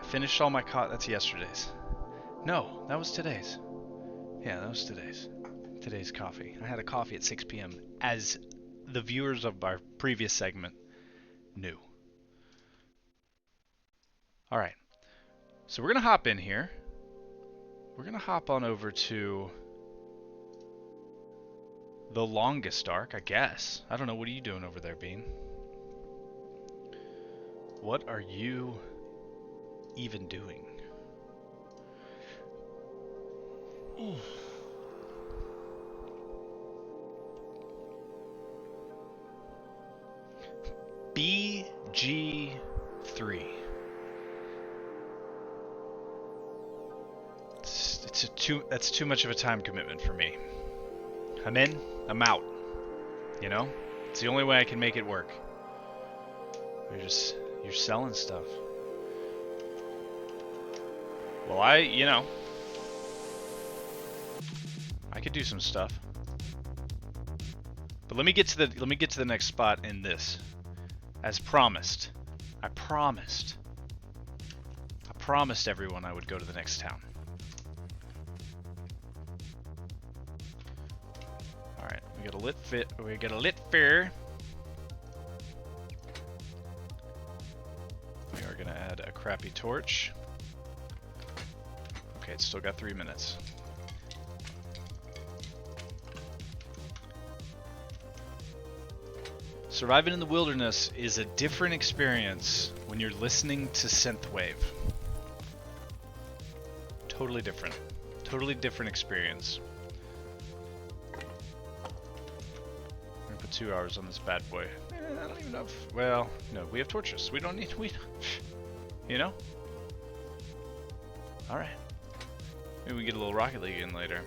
Finished all my that's yesterday's. No, that was today's. Yeah, that was today's coffee. I had a coffee at 6 p.m. as the viewers of our previous segment knew. All right. So we're going to hop in here. We're going to hop on over to the longest arc, I guess. I don't know. What are you doing over there, Bean? What are you even doing? Ooh. BG3. That's too much of a time commitment for me. I'm in, I'm out. You know? It's the only way I can make it work. You're selling stuff. Well, I could do some stuff. But let me get to the next spot in this. As promised. I promised everyone I would go to the next town. Alright, we got a lit fair. We are gonna add a crappy torch. Okay, it's still got 3 minutes. Surviving in the wilderness is a different experience when you're listening to synthwave. Totally different experience. I'm gonna put 2 hours on this bad boy. I don't even know if, well, no, we have torches. We don't need, you know? Alright. Maybe we get a little Rocket League in later.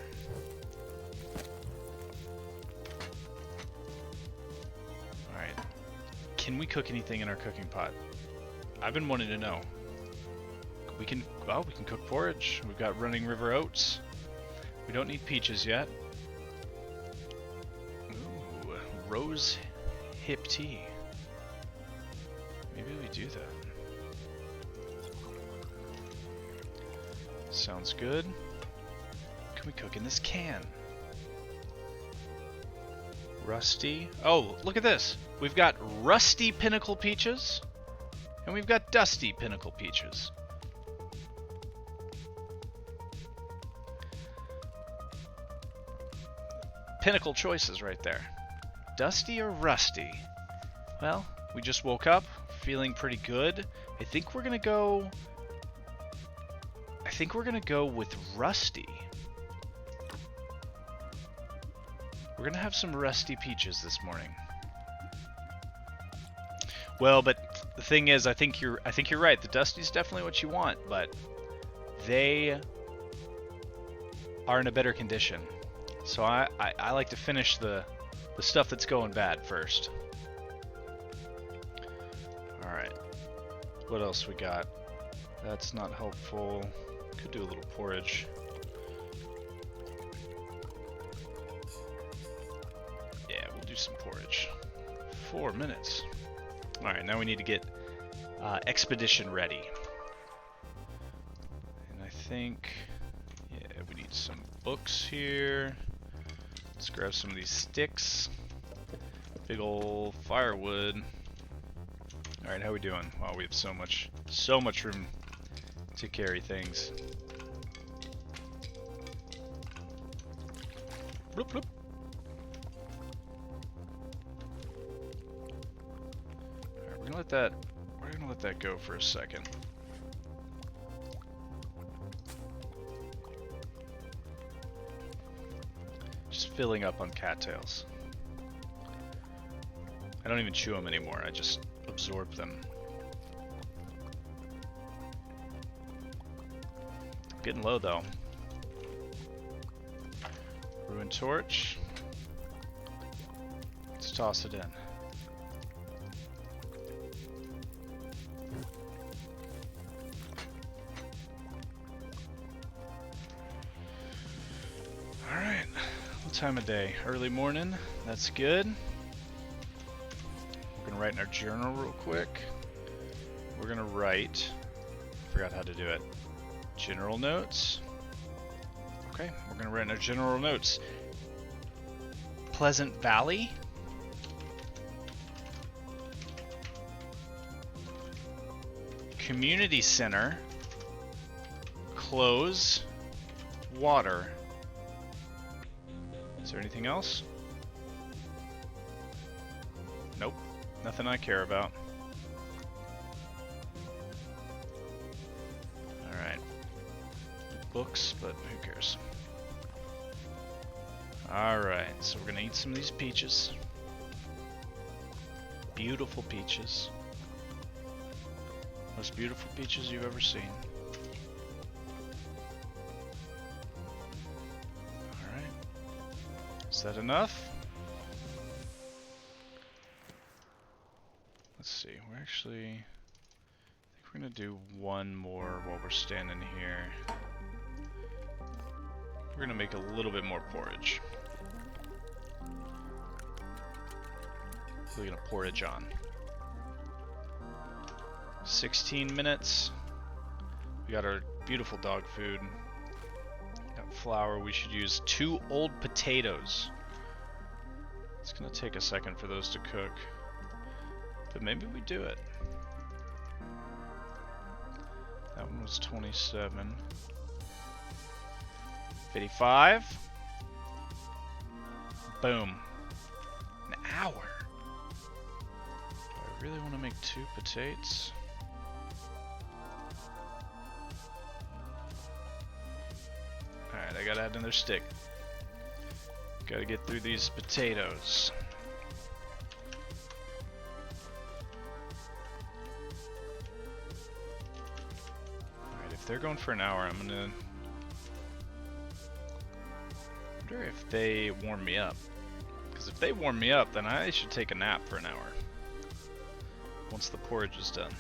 Alright. Can we cook anything in our cooking pot? I've been wanting to know. We can cook porridge. We've got running river oats. We don't need peaches yet. Ooh, rose hip tea. Maybe we do that. Sounds good. What can we cook in this can? Rusty. Oh, look at this. We've got rusty pinnacle peaches, and we've got dusty pinnacle peaches. Pinnacle choices right there. Dusty or rusty? Well, we just woke up feeling pretty good. I think we're gonna go with rusty. We're gonna have some rusty peaches this morning. Well, but the thing is, I think you're right. The dusty's definitely what you want, but they are in a better condition. So I like to finish the stuff that's going bad first. Alright. What else we got? That's not helpful. Could do a little porridge. Yeah, we'll do some porridge. 4 minutes. Alright, now we need to get expedition ready. And I think, yeah, we need some books here. Let's grab some of these sticks. Big ol' firewood. Alright, how we doing? Wow, we have so much room to carry things. Bloop, bloop. Alright, we're gonna let that go for a second. Just filling up on cattails. I don't even chew them anymore, I just absorb them. Getting low though. Ruined torch. Let's toss it in. Alright, what time of day? Early morning, that's good. We're gonna write in our journal real quick. We're gonna write Forgot how to do it. General notes. Okay, we're gonna write in our general notes. Pleasant Valley. Community Center. Close. Water. Is there anything else? Nope. Nothing I care about. Alright. Books, but who cares? Alright, so we're gonna eat some of these peaches. Beautiful peaches. Most beautiful peaches you've ever seen. Alright. Is that enough? Let's see, we're actually... I think we're gonna do one more while we're standing here. We're gonna make a little bit more porridge. We're gonna porridge on. 16 minutes. We got our beautiful dog food. Got flour. We should use 2 old potatoes. It's gonna take a second for those to cook, but maybe we do it. That one was 27. 55. Boom. An hour. Do I really want to make 2 potatoes? Alright, I gotta add another stick. Gotta get through these potatoes. Alright, if they're going for an hour, I'm gonna... wonder if they warm me up. Because if they warm me up, then I should take a nap for an hour. Once the porridge is done.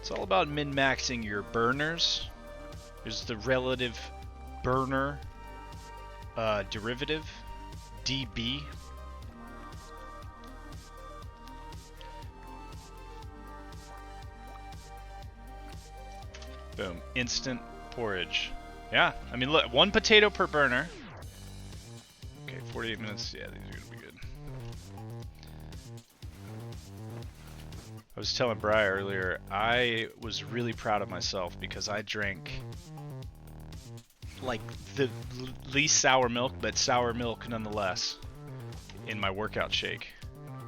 It's all about min-maxing your burners. There's the relative burner derivative, dB. Boom. Instant porridge. Yeah, I mean, look, 1 potato per burner. Okay, 48 minutes. Yeah, these are gonna be good. I was telling Bri earlier, I was really proud of myself because I drank like the least sour milk, but sour milk nonetheless, in my workout shake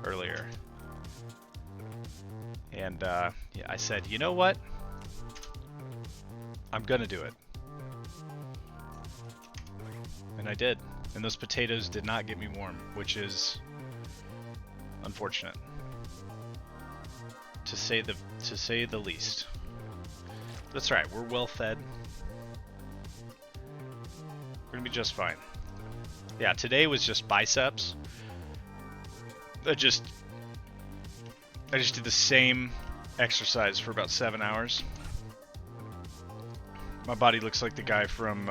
earlier. And yeah, I said, you know what? I'm gonna do it. And I did. And those potatoes did not get me warm, which is unfortunate, to say the least. That's right. We're well fed. We're gonna be just fine. Yeah, today was just biceps. I just did the same exercise for about 7 hours. My body looks like the guy from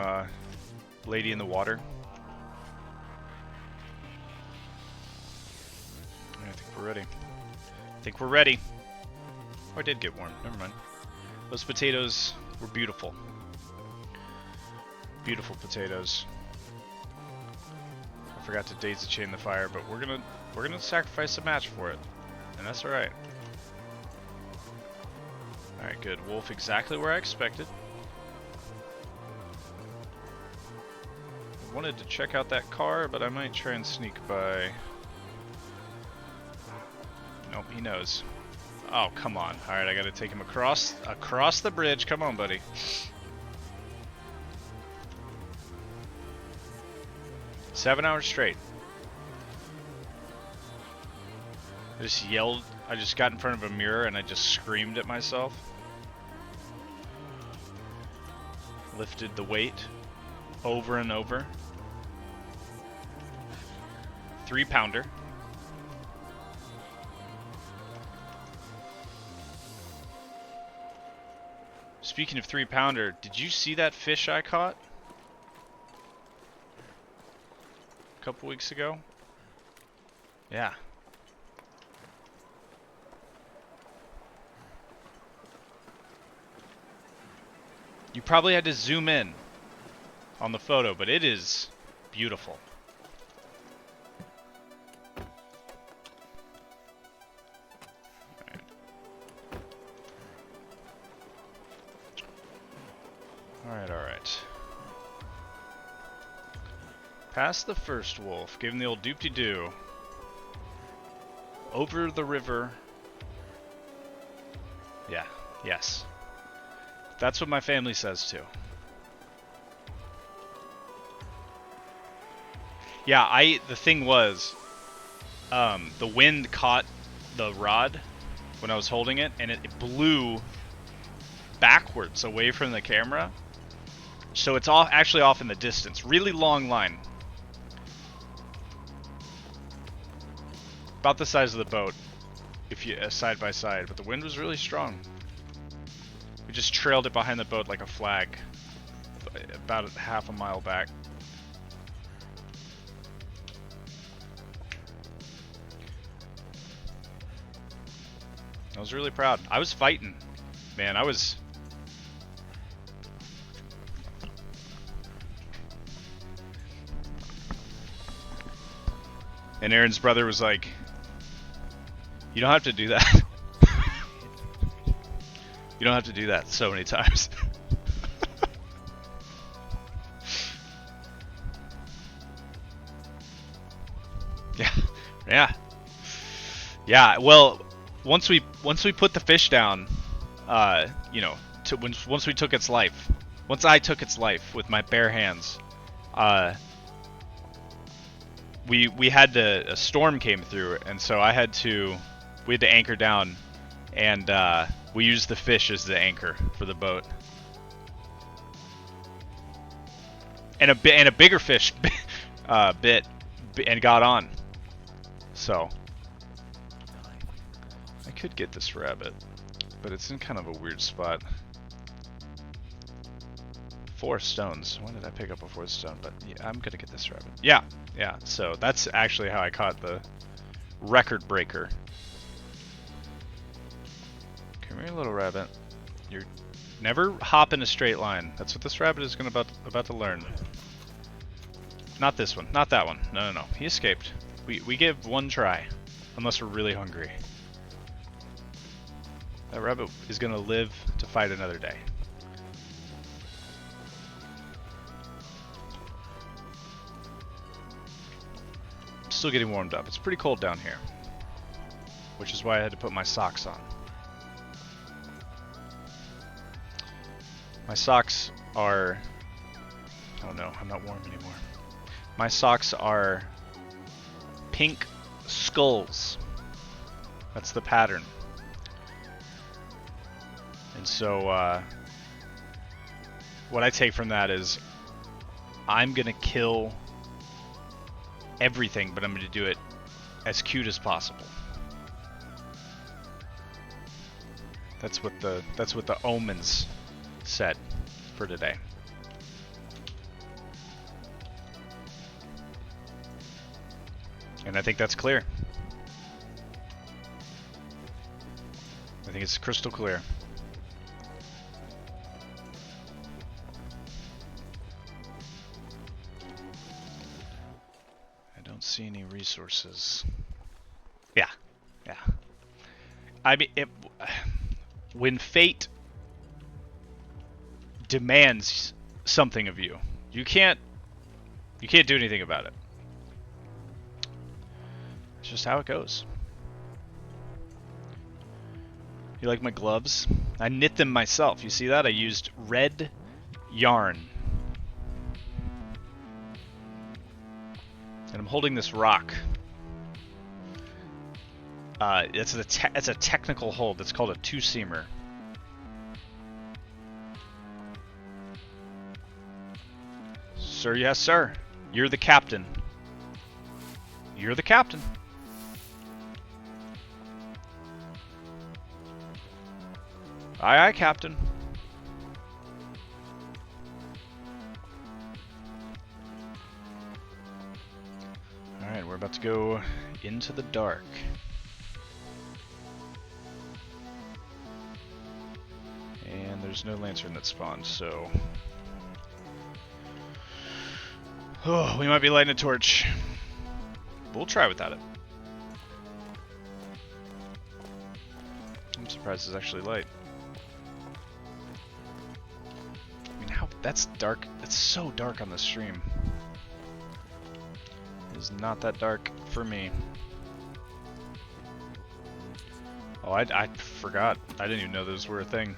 Lady in the Water. I think we're ready. I think we're ready. Oh, I did get warm. Never mind. Those potatoes were beautiful. Beautiful potatoes. I forgot to daisy chain the fire, but we're gonna sacrifice a match for it, and that's all right. All right, good. Wolf, exactly where I expected. I wanted to check out that car, but I might try and sneak by. Nope, he knows. Oh, come on. All right, I got to take him across the bridge. Come on, buddy. Seven hours straight. I just yelled. I just got in front of a mirror and I just screamed at myself. Lifted the weight over and over. 3-pounder. Speaking of 3-pounder, did you see that fish I caught a couple weeks ago? Yeah. You probably had to zoom in on the photo, but it is beautiful. Alright. Past the first wolf, gave him the old doop-de-doo. Over the river. Yeah, yes. That's what my family says too. Yeah, the thing was, the wind caught the rod when I was holding it, and it blew backwards away from the camera. So it's actually off in the distance. Really long line. About the size of the boat, if you side by side, but the wind was really strong. We just trailed it behind the boat like a flag, about half a mile back. I was really proud. I was fighting, man. I was. And Aaron's brother was like, "You don't have to do that. You don't have to do that so many times." Yeah. Well, once we put the fish down, you know, once we took its life, once I took its life with my bare hands, we had to, a storm came through, and so we had to anchor down, and we used the fish as the anchor for the boat, and a bigger fish bit and got on. So I could get this rabbit, but it's in kind of a weird spot. 4 stones. When did I pick up a 4th stone? But yeah, I'm gonna get this rabbit. Yeah. So that's actually how I caught the record breaker. Come here, little rabbit. You're never hop in a straight line. That's what this rabbit is about to learn. Not this one. Not that one. No. He escaped. We give one try, unless we're really hungry. That rabbit is gonna live to fight another day. Still getting warmed up. It's pretty cold down here, which is why I had to put my socks on. My socks are... Oh no, I'm not warm anymore. My socks are pink skulls. That's the pattern. And so what I take from that is I'm gonna kill everything, but I'm going to do it as cute as possible. That's what the omens said for today. And I think that's clear. I think it's crystal clear. See any resources? Yeah. I mean, when fate demands something of you, you can't do anything about it. It's just how it goes. You like my gloves? I knit them myself. You see that? I used red yarn. And I'm holding this rock. It's a technical hold. It's called a two-seamer. Sir, yes, sir. You're the captain. You're the captain. Aye, aye, captain. Alright, we're about to go into the dark. And there's no lantern that spawned, so... Oh, we might be lighting a torch. We'll try without it. I'm surprised it's actually light. I mean, how... That's dark. It's so dark on the stream. It is not that dark for me. Oh, I forgot. I didn't even know those were a thing.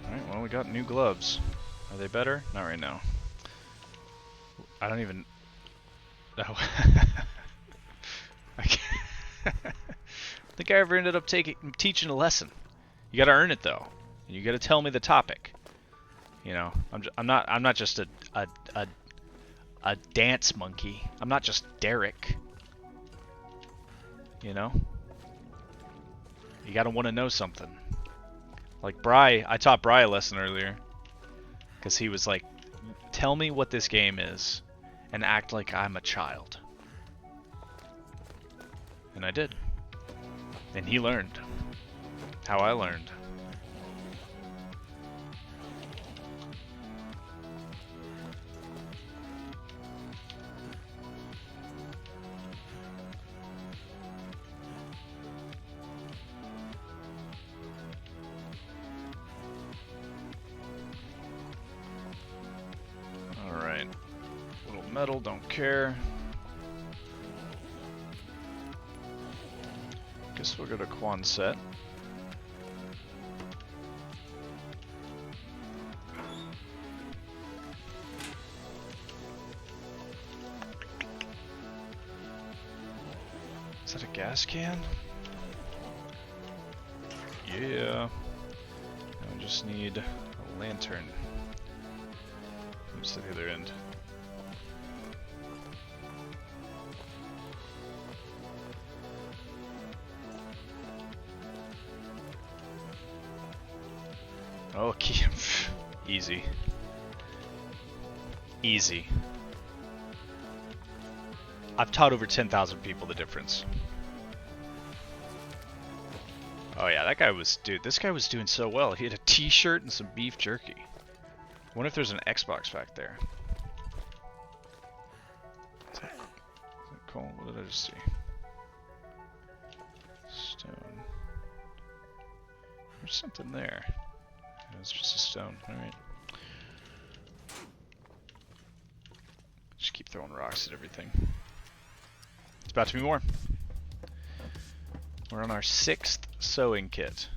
Alright, well, we got new gloves. Are they better? Not right now. I don't even... Oh. I think I ever ended up teaching a lesson. You gotta earn it, though. And you gotta tell me the topic. You know, I'm not just a dance monkey. I'm not just Derek. You know? You gotta want to know something. Like Bri, I taught Bri a lesson earlier. Because he was like, tell me what this game is and act like I'm a child. And I did. And he learned how I learned. Alright. Little metal, don't care. Guess we'll go to Quonset. Is that a gas can? Yeah. I just need a lantern. What's the other end? Okay, easy. Easy. I've taught over 10,000 people the difference. Oh yeah, that guy was, dude, this guy was doing so well. He had a t-shirt and some beef jerky. I wonder if there's an Xbox back there. Is that cool? What did I just see? Stone. There's something there. It's just a stone. Alright. Just keep throwing rocks at everything. It's about to be more. We're on our 6th sewing kit.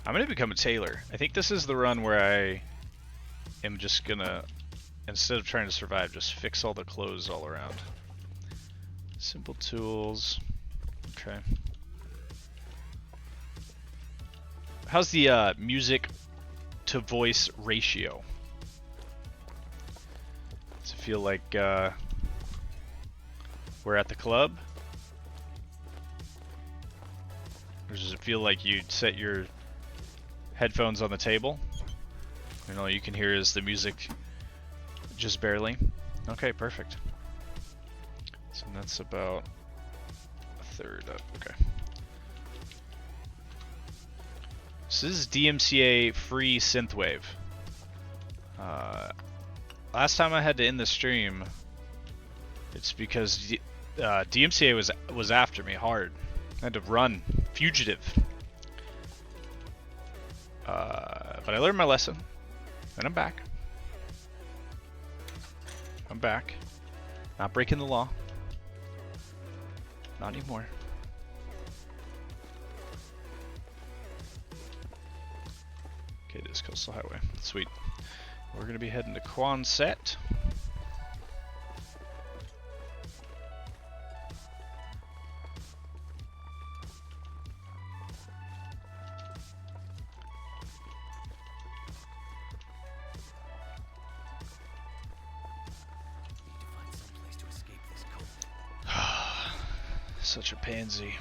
I'm gonna become a tailor. I think this is the run where I am just gonna, instead of trying to survive, just fix all the clothes all around. Simple tools. Okay. How's the music to voice ratio? Does it feel like we're at the club? Or does it feel like you set your headphones on the table and all you can hear is the music just barely? Okay, perfect. So that's about a third up. Okay. So this is DMCA free synthwave. Last time I had to end the stream, it's because DMCA was after me hard. I had to run, fugitive. But I learned my lesson, and I'm back. I'm back. Not breaking the law. Not anymore. Okay, it is Coastal Highway. Sweet. We're gonna be heading to Quonset. Such a pansy.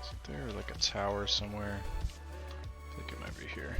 Is there like a tower somewhere? I think it might be here.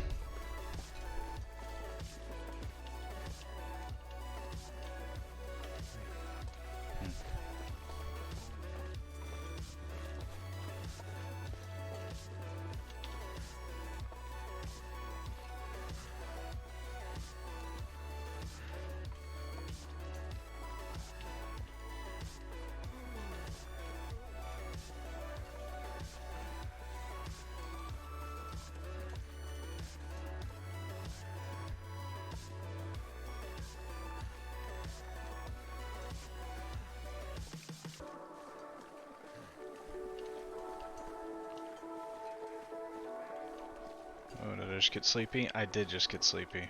I just get sleepy? I did just get sleepy.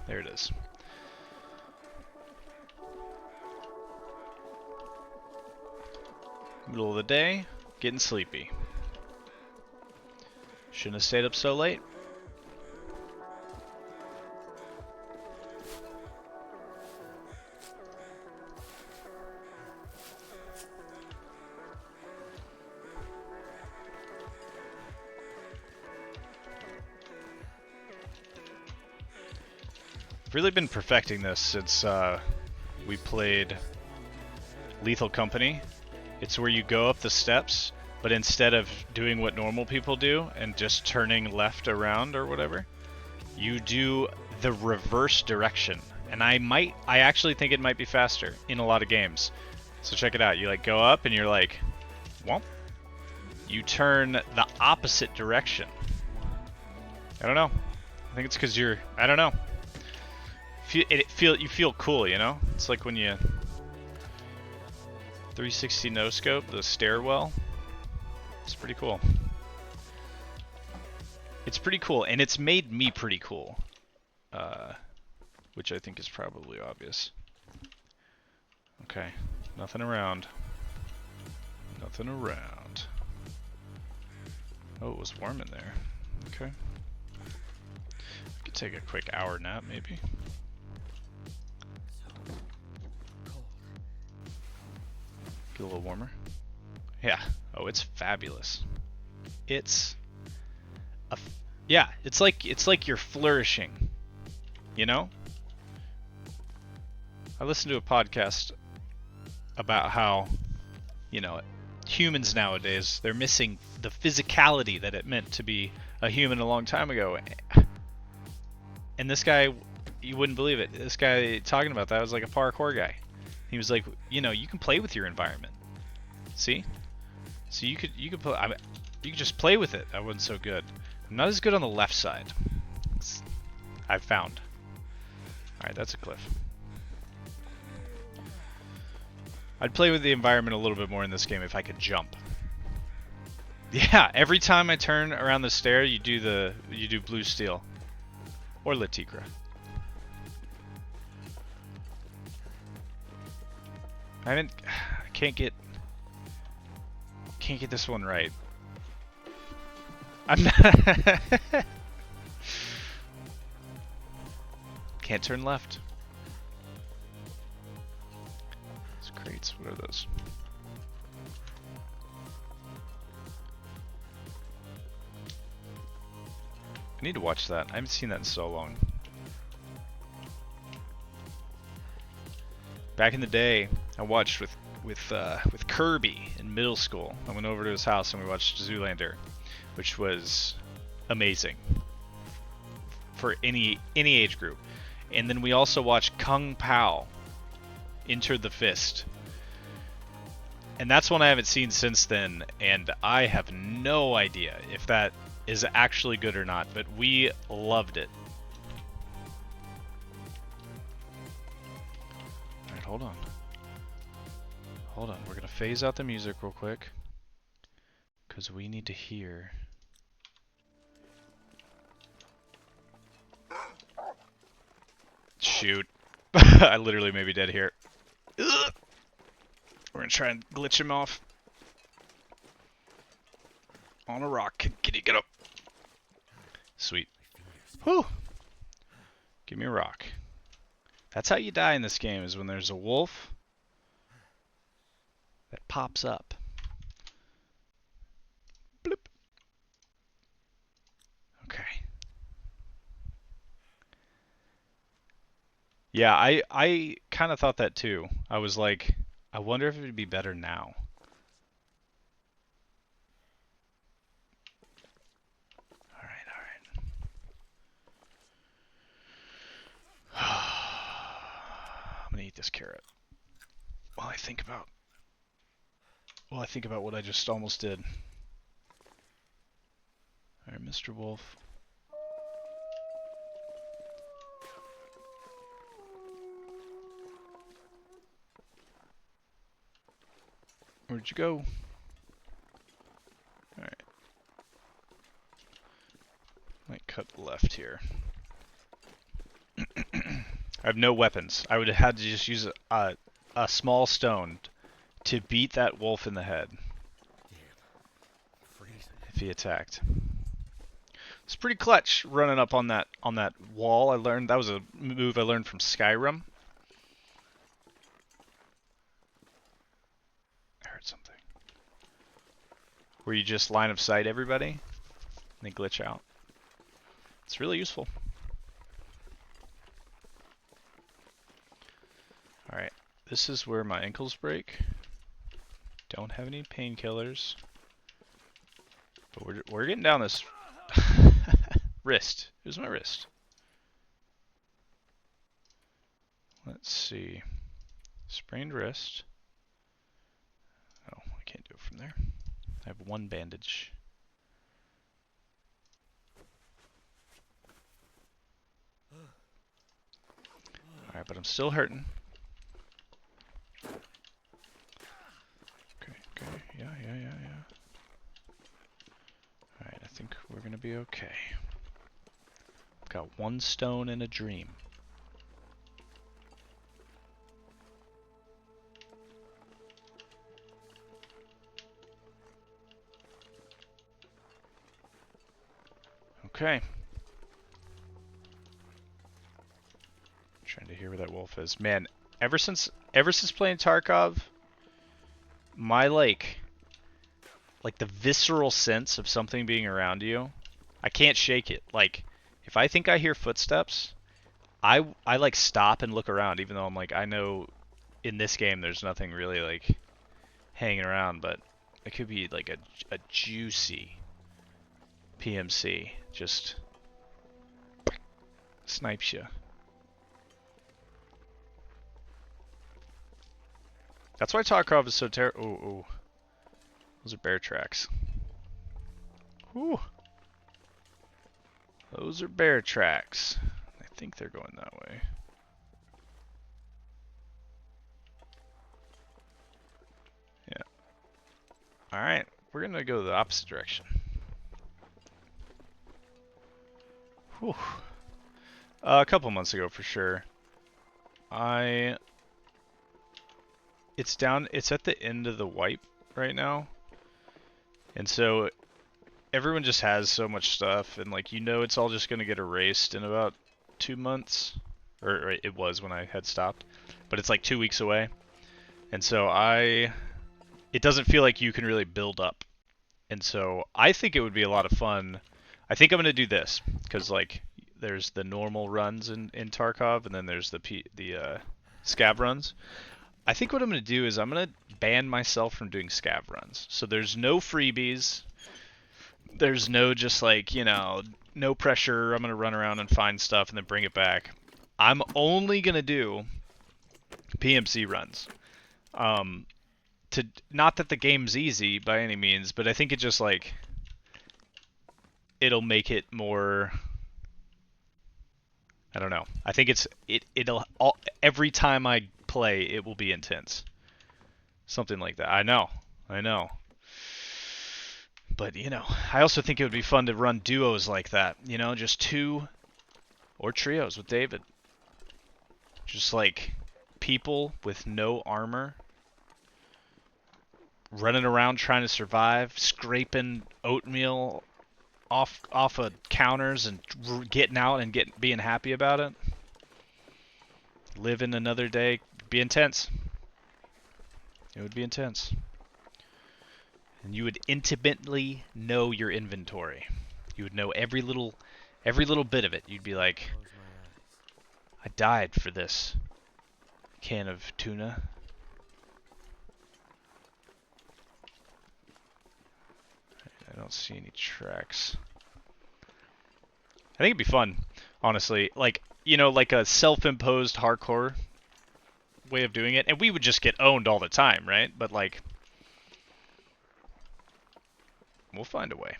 There it is. Middle of the day, getting sleepy. Shouldn't have stayed up so late. I've really been perfecting this since we played Lethal Company. It's where you go up the steps, but instead of doing what normal people do and just turning left around or whatever, you do the reverse direction. And I actually think it might be faster in a lot of games. So check it out. You like go up and you're like, womp. You turn the opposite direction. I don't know. I think it's because you're, I don't know. You feel cool, you know? It's like when you 360 no scope the stairwell. It's pretty cool. It's pretty cool, and it's made me pretty cool, which I think is probably obvious. Okay, nothing around. Nothing around. Oh, it was warm in there. Okay. Could take a quick hour nap, maybe. Get a little warmer. Yeah. Oh, it's fabulous. It's yeah, it's like you're flourishing. You know? I listened to a podcast about how, you know, humans nowadays, they're missing the physicality that it meant to be a human a long time ago. And this guy, you wouldn't believe it. This guy talking about that was like a parkour guy. He was like, you know, you can play with your environment. See? So you could play. I mean, you could just play with it. I wasn't so good. I'm not as good on the left side. I've found. All right, that's a cliff. I'd play with the environment a little bit more in this game if I could jump. Yeah, every time I turn around the stair, you do blue steel or Latikra. I can't get this one right. I'm not can't turn left. These crates, what are those? I need to watch that. I haven't seen that in so long. Back in the day, I watched with Kirby in middle school. I went over to his house and we watched Zoolander, which was amazing for any age group. And then we also watched Kung Pao, Enter the Fist. And that's one I haven't seen since then, and I have no idea if that is actually good or not, but we loved it. Alright, hold on. Hold on, we're gonna phase out the music real quick, because we need to hear. Shoot. I literally may be dead here. Ugh. We're gonna try and glitch him off. On a rock. Can you get up? Sweet. Whew. Give me a rock. That's how you die in this game, is when there's a wolf that pops up. Bloop. Okay. Yeah, I kind of thought that too. I was like, I wonder if it would be better now. Alright. I'm gonna eat this carrot. While I think about what I just almost did. Alright, Mr. Wolf. Where'd you go? Alright. Might cut left here? I have no weapons. I would have had to just use a small stone to beat that wolf in the head. If he attacked. It's pretty clutch running up on that wall. I learned that was a move I learned from Skyrim. I heard something. Where you just line of sight everybody and they glitch out. It's really useful. Alright, this is where my ankles break. Don't have any painkillers. But we're getting down this wrist. Here's my wrist. Let's see. Sprained wrist. Oh, I can't do it from there. I have one bandage. Alright, but I'm still hurting. Okay, yeah. Alright, I think we're gonna be okay. I've got one stone and a dream. Okay. Trying to hear where that wolf is. Man, ever since playing Tarkov, my like the visceral sense of something being around you, I can't shake it. Like, if I think I hear footsteps, I like stop and look around, even though I'm like, I know in this game there's nothing really like hanging around, but it could be like a juicy PMC just snipes you. That's why Tarkov is so terrible. Ooh. Those are bear tracks. Whew. Those are bear tracks. I think they're going that way. Yeah. Alright, we're gonna go the opposite direction. Whew. A couple months ago for sure. It's at the end of the wipe right now. And so everyone just has so much stuff, and like, you know, it's all just gonna get erased in about 2 months. Or it was when I had stopped. But it's like 2 weeks away. And so it doesn't feel like you can really build up. And so I think it would be a lot of fun. I think I'm gonna do this, because like there's the normal runs in Tarkov, and then there's the scav runs. I think what I'm going to do is I'm going to ban myself from doing scav runs. So there's no freebies. There's no just like, you know, no pressure. I'm going to run around and find stuff and then bring it back. I'm only going to do PMC runs. Not that the game's easy by any means, but I think it just like, it'll make it more, I don't know. I think every time I play, it will be intense. Something like that. I know. But, you know, I also think it would be fun to run duos like that. You know, just 2 or trios with David. Just like people with no armor running around trying to survive, scraping oatmeal off of counters and getting out and being happy about it. Living another day. Be intense. It would be intense. And you would intimately know your inventory. You would know every little bit of it. You'd be like, I died for this can of tuna. I don't see any tracks. I think it'd be fun, honestly. Like, you know, like a self-imposed hardcore way of doing it. And we would just get owned all the time, right? But like, we'll find a way.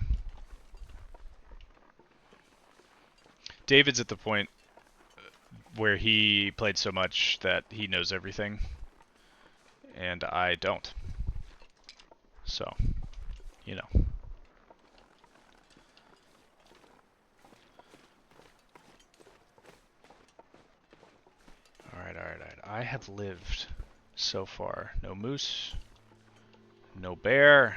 David's at the point where he played so much that he knows everything. And I don't. So, you know. alright. I have lived so far. No moose. No bear.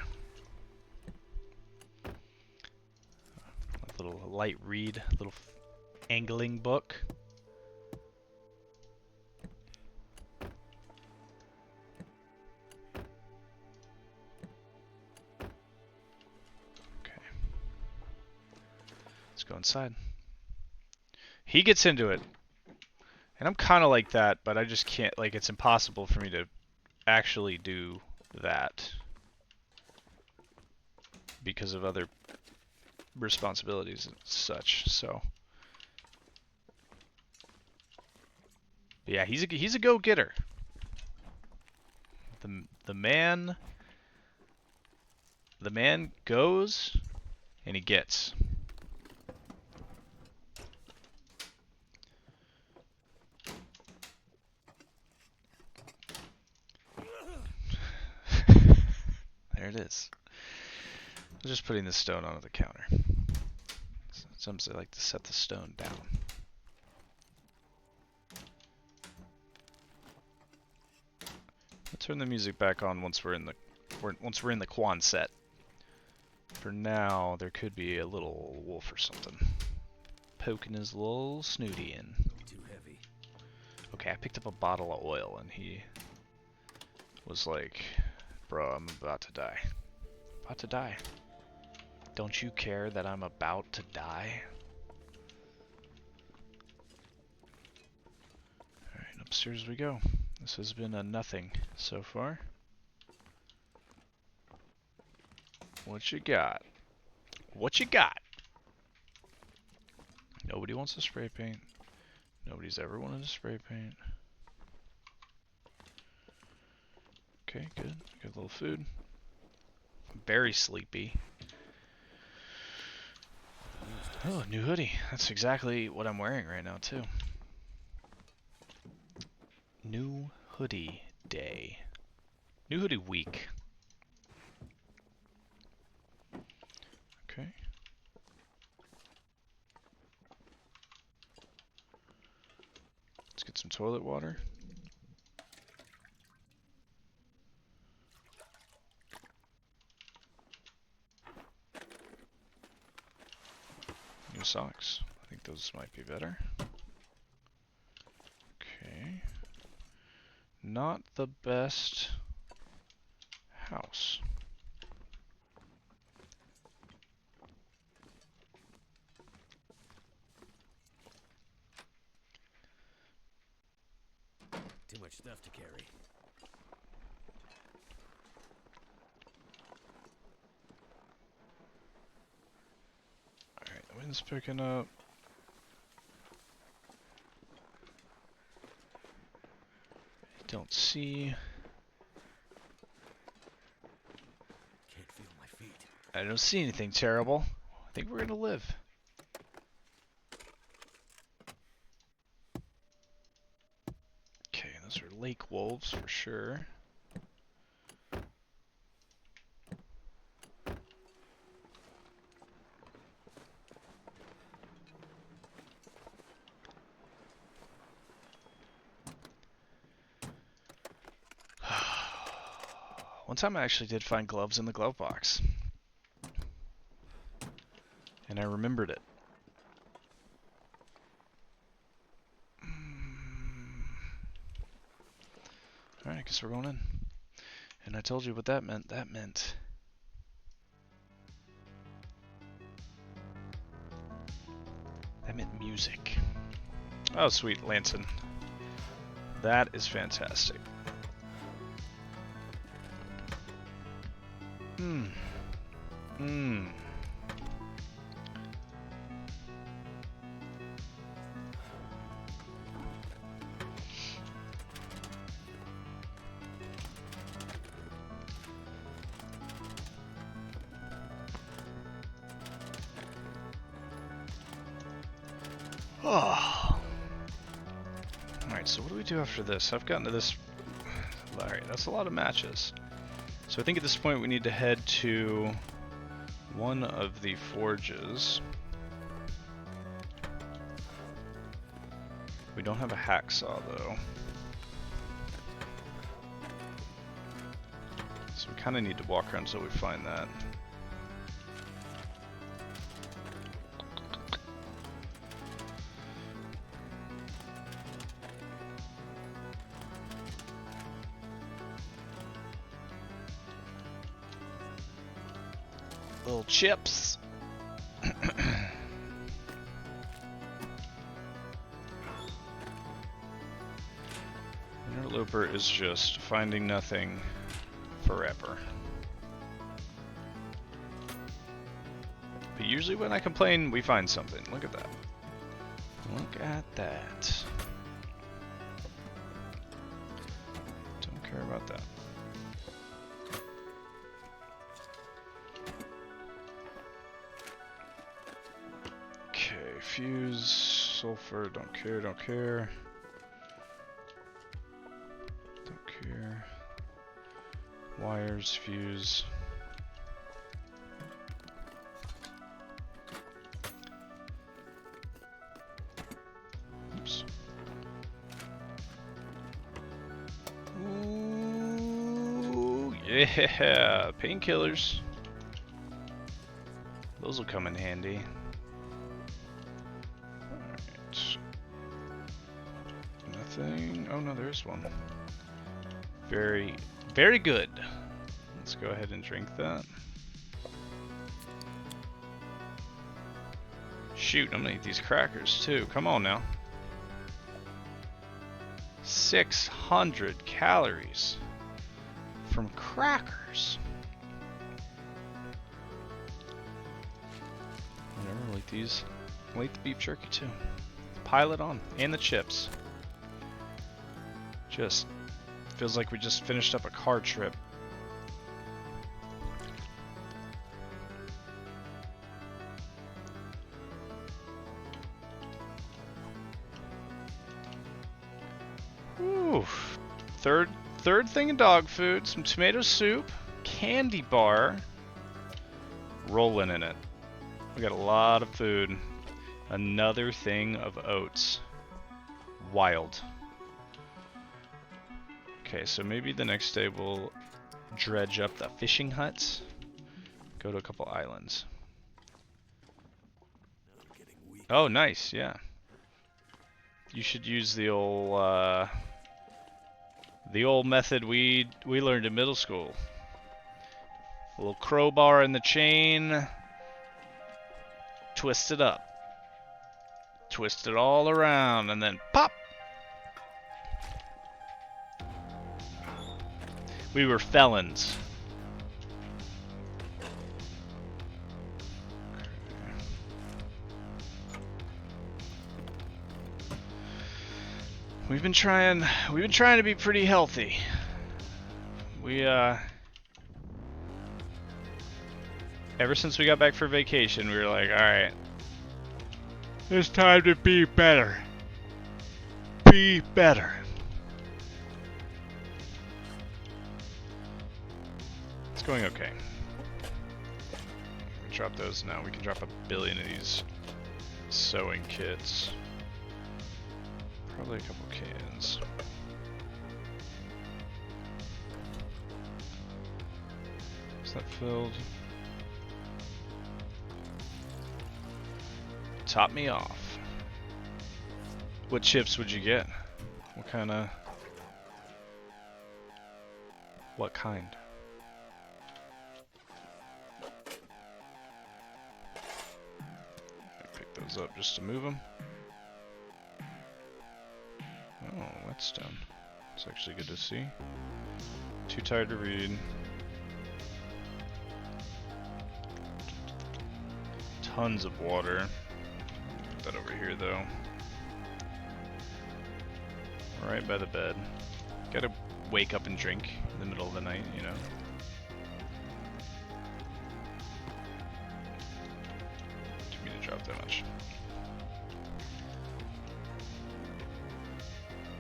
A little light read. A little angling book. Okay. Let's go inside. He gets into it. And I'm kind of like that, but I just can't, like, it's impossible for me to actually do that because of other responsibilities and such, so. But yeah, he's a go-getter. The man goes and he gets. There it is. I'm just putting the stone onto the counter. Sometimes I like to set the stone down. I'll turn the music back on once we're in the Quan set. For now, there could be a little wolf or something poking his little snooty in. Too heavy. Okay, I picked up a bottle of oil and he was like, "Bro, I'm about to die. About to die. Don't you care that I'm about to die?" Alright, upstairs we go. This has been a nothing so far. What you got? What you got? Nobody wants to spray paint. Nobody's ever wanted to spray paint. Okay, good. Got a little food. I'm very sleepy. Oh, new hoodie. That's exactly what I'm wearing right now, too. New hoodie day. New hoodie week. Okay. Let's get some toilet water. New socks. I think those might be better. Okay. Not the best house. Too much stuff to carry. Alright, the wind's picking up. Don't see. Can't feel my feet. I don't see anything terrible. I think we're gonna live. Okay, those are lake wolves for sure. One time I actually did find gloves in the glove box. And I remembered it. Alright, I guess we're going in. And I told you what that meant. That meant music. Oh, sweet, Lanson. That is fantastic. Oh. Alright, so what do we do after this? I've gotten to this. Alright, that's a lot of matches. So I think at this point we need to head to one of the forges. We don't have a hacksaw though. So we kind of need to walk around until we find that. Little chips. Interloper is just finding nothing forever. But usually when I complain, we find something. Look at that. Look at that. Don't care about that. Okay, fuse, sulfur, don't care, don't care. Don't care. Wires, fuse. Oops. Ooh, yeah, painkillers. Those will come in handy. Alright. Nothing. Oh no, there's one. Very, very good. Let's go ahead and drink that. Shoot, I'm gonna eat these crackers too. Come on now. 600 calories from crackers. Whatever, like these. I'll eat the beef jerky too. Pile it on. And the chips. Just feels like we just finished up a car trip. Ooh. Third thing of dog food, some tomato soup, candy bar, rolling in it. We got a lot of food. Another thing of oats. Wild. Okay, so maybe the next day we'll dredge up the fishing huts. Go to a couple islands. Oh, nice, yeah. You should use the old method we learned in middle school. A little crowbar in the chain. Twist it up. Twist it all around and then pop! We were felons. We've been trying to be pretty healthy. We ever since we got back for vacation, we were like, all right, it's time to be better. Be better. It's going okay. We drop those now. We can drop 1 billion of these sewing kits. Probably a couple cans. Is that filled? Top me off. What chips would you get? What kind of... What kind? I pick those up just to move them. Oh, whetstone. It's actually good to see. Too tired to read. Tons of water. Put that over here though. Right by the bed. Gotta wake up and drink in the middle of the night, you know. Didn't mean to drop that much.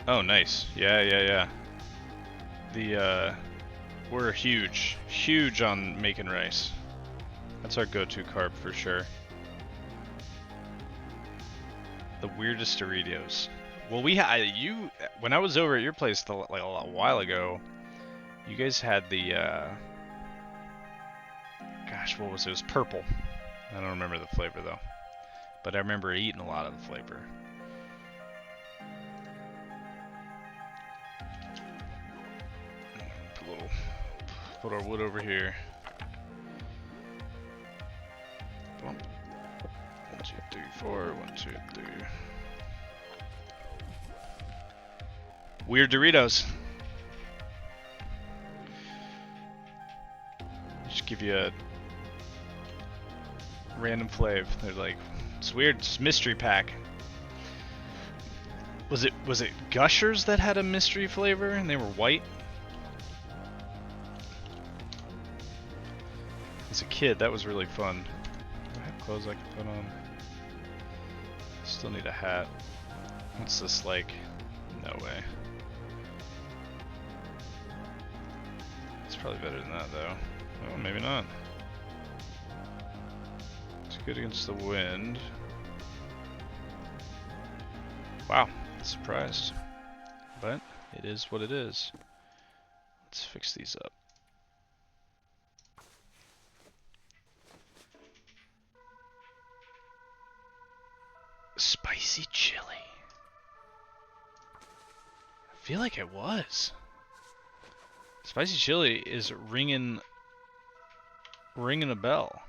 Oh, nice. Yeah. We're huge on making rice. That's our go-to carb for sure. The weirdest Doritos. Well, when I was over at your place like a while ago, you guys had the gosh, what was it? It was purple. I don't remember the flavor though, but I remember eating a lot of the flavor. Put our wood over here. Come on. 1, 2, 3, 4. 1, 2, 3. Weird Doritos. Just give you a random flavor. They're like, it's weird. It's mystery pack. Was it Gushers that had a mystery flavor and they were white? As a kid, that was really fun. Do I have clothes I can put on? Still need a hat. What's this like? No way. It's probably better than that though. Oh, maybe not. It's good against the wind. Wow, surprised. But it is what it is. Let's fix these up. Spicy chili. I feel like it was. Spicy chili is ringing a bell.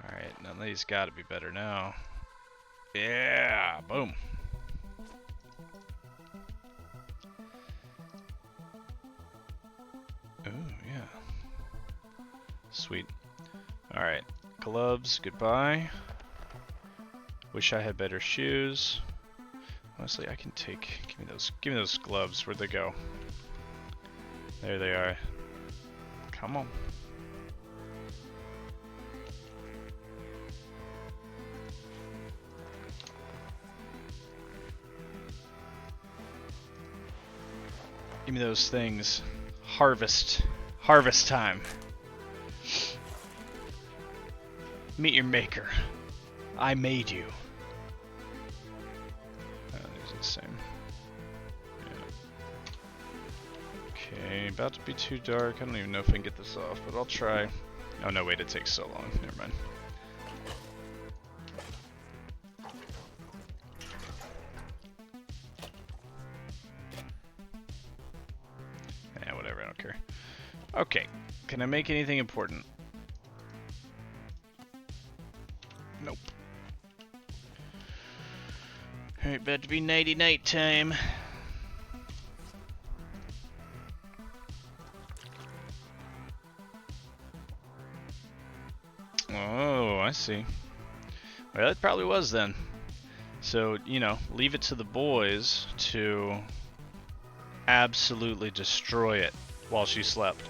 Alright, now these gotta be better now. Yeah, boom. Oh, yeah. Sweet. Alright, gloves, goodbye. Wish I had better shoes. Honestly, I can take. Give me those gloves. Where'd they go? There they are. Come on. Give me those things. Harvest time. Meet your maker. I made you. These are the same. Yeah. Okay, about to be too dark. I don't even know if I can get this off, but I'll try. Oh no, wait, it takes so long. Never mind. Yeah, whatever, I don't care. Okay, can I make anything important? Nope. Alright, about to be nighty night time. Oh, I see. Well, it probably was then. So, you know, leave it to the boys to absolutely destroy it while she slept.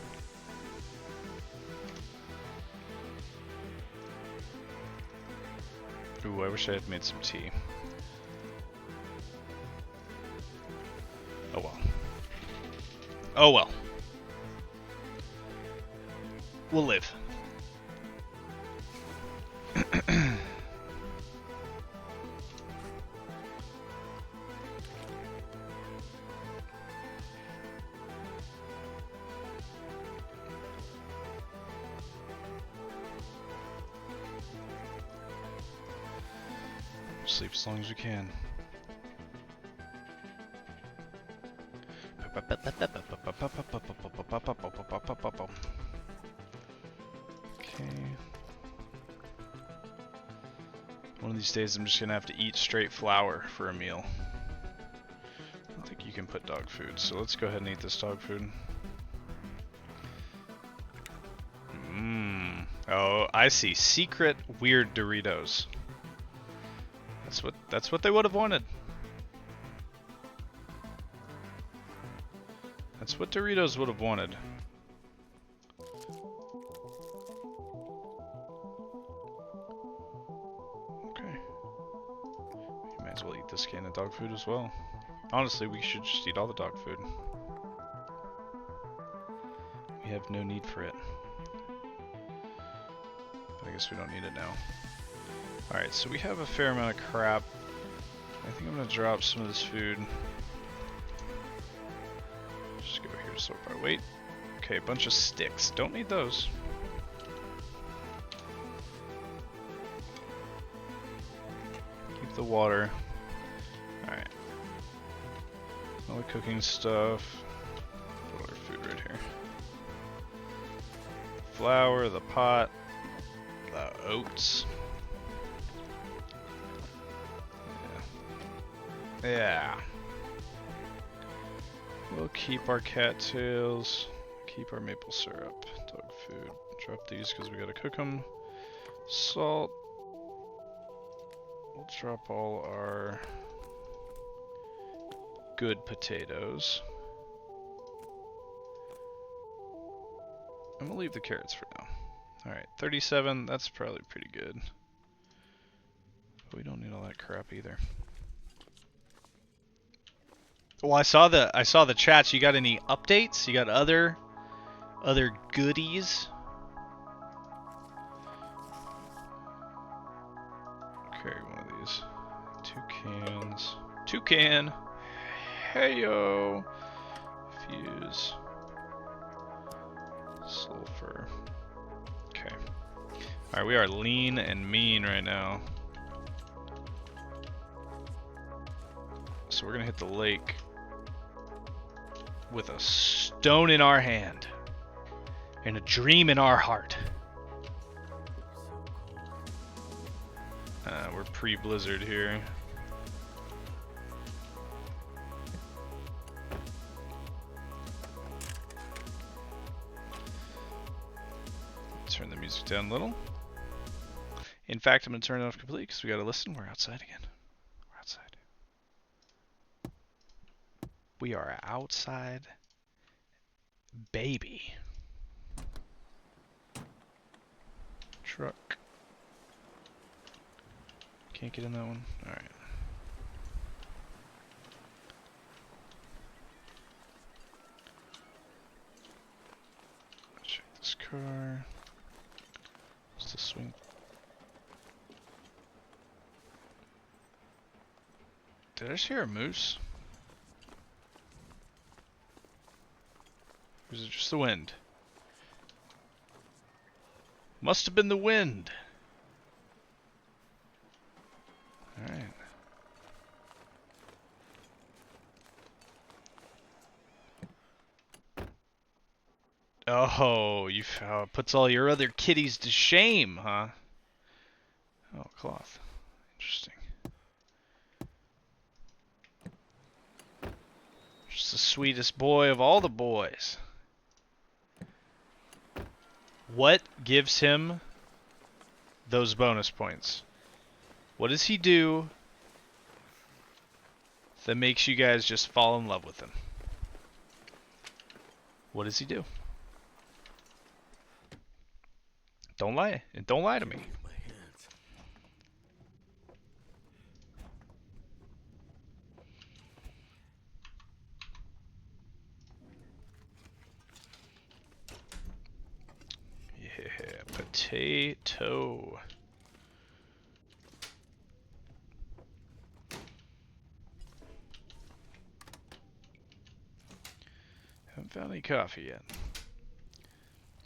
Ooh, I wish I had made some tea. Oh well. Oh well. We'll live. Sleep as long as we can. Okay. One of these days I'm just gonna have to eat straight flour for a meal. I don't think you can put dog food, so let's go ahead and eat this dog food. Mmm. Oh, I see. Secret weird Doritos. That's what they would have wanted. That's what Doritos would have wanted. Okay. You might as well eat this can of dog food as well. Honestly, we should just eat all the dog food. We have no need for it. But I guess we don't need it now. Alright, so we have a fair amount of crap. I think I'm gonna drop some of this food. Just go here, sort by weight. Okay, a bunch of sticks. Don't need those. Keep the water. Alright. All the cooking stuff. Put our food right here. Flour, the pot, the oats. Yeah. We'll keep our cattails, keep our maple syrup, dog food. Drop these because we gotta cook them. Salt. We'll drop all our good potatoes. I'm gonna leave the carrots for now. Alright, 37, that's probably pretty good. But we don't need all that crap either. Well, I saw the chats. You got any updates? You got other goodies? Okay, one of these. 2 cans. Toucan. Hey yo. Fuse. Sulfur. Okay. Alright, we are lean and mean right now. So we're gonna hit the lake with a stone in our hand and a dream in our heart. We're pre-blizzard here. Turn the music down a little. In fact, I'm going to turn it off completely because we got to listen. We're outside again. We're outside. We are outside, baby. Truck. Can't get in that one? Alright. Check this car. Just a swing. Did I just hear a moose? Or is it just the wind? Must have been the wind. Alright. Oh, you puts all your other kitties to shame, huh? Oh, cloth. Interesting. Just the sweetest boy of all the boys. What gives him those bonus points? What does he do that makes you guys just fall in love with him? What does he do? Don't lie. Don't lie to me. Yeah, potato. Haven't found any coffee yet,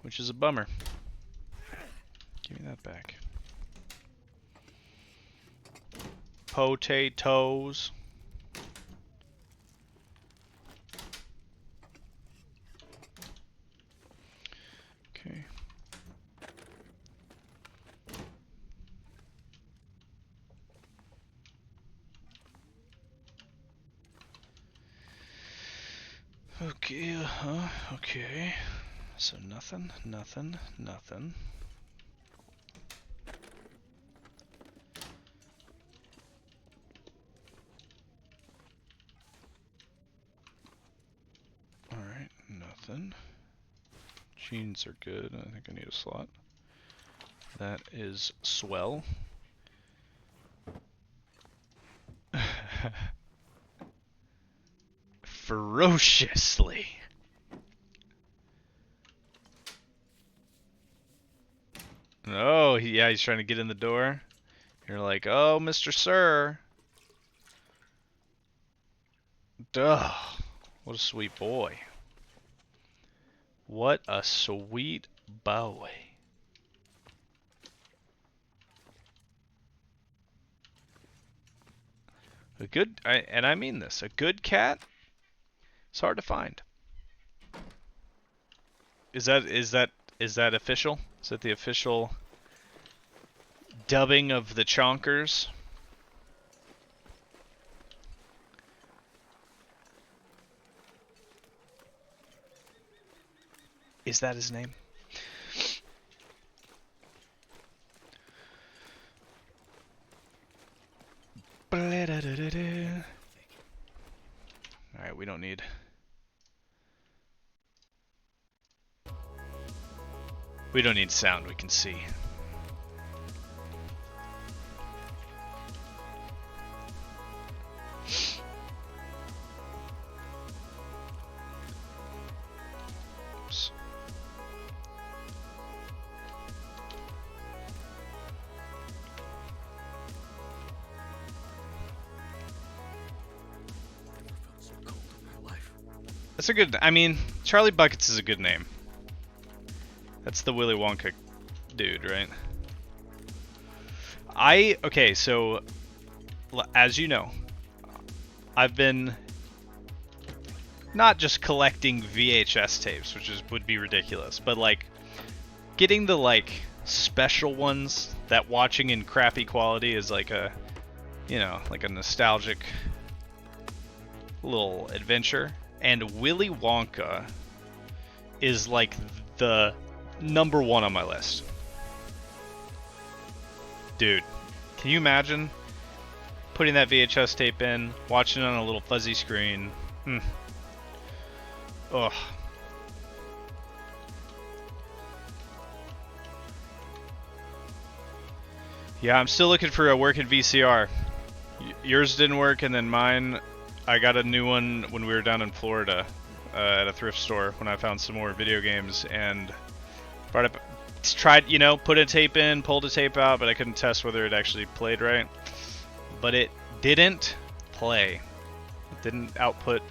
which is a bummer. Give me that back. Potatoes. Okay. Okay, okay. So nothing, nothing, nothing. Alright, nothing. Jeans are good. I think I need a slot. That is swell. Ferociously. Oh, yeah, he's trying to get in the door. You're like, oh, Mr. Sir. Ugh, what a sweet boy. What a sweet boy. A good, and I mean this, a good cat, it's hard to find. Is that official? Is that the official dubbing of the chonkers? Is that his name? Alright, we don't need... We don't need sound, we can see. Oops. That's a good, I mean, Charlie Buckets is a good name. That's the Willy Wonka dude, right? Okay, so, as you know, I've been not just collecting VHS tapes, which would be ridiculous, but like, getting the like, special ones that watching in crappy quality is like a, you know, like a nostalgic little adventure. And Willy Wonka is like the #1 on my list. Dude, can you imagine putting that VHS tape in, watching it on a little fuzzy screen? Ugh. Yeah, I'm still looking for a working VCR. Yours didn't work, and then mine, I got a new one when we were down in Florida at a thrift store when I found some more video games, and brought up, tried, you know, put a tape in, pulled a tape out, but I couldn't test whether it actually played right. But it didn't play. It didn't output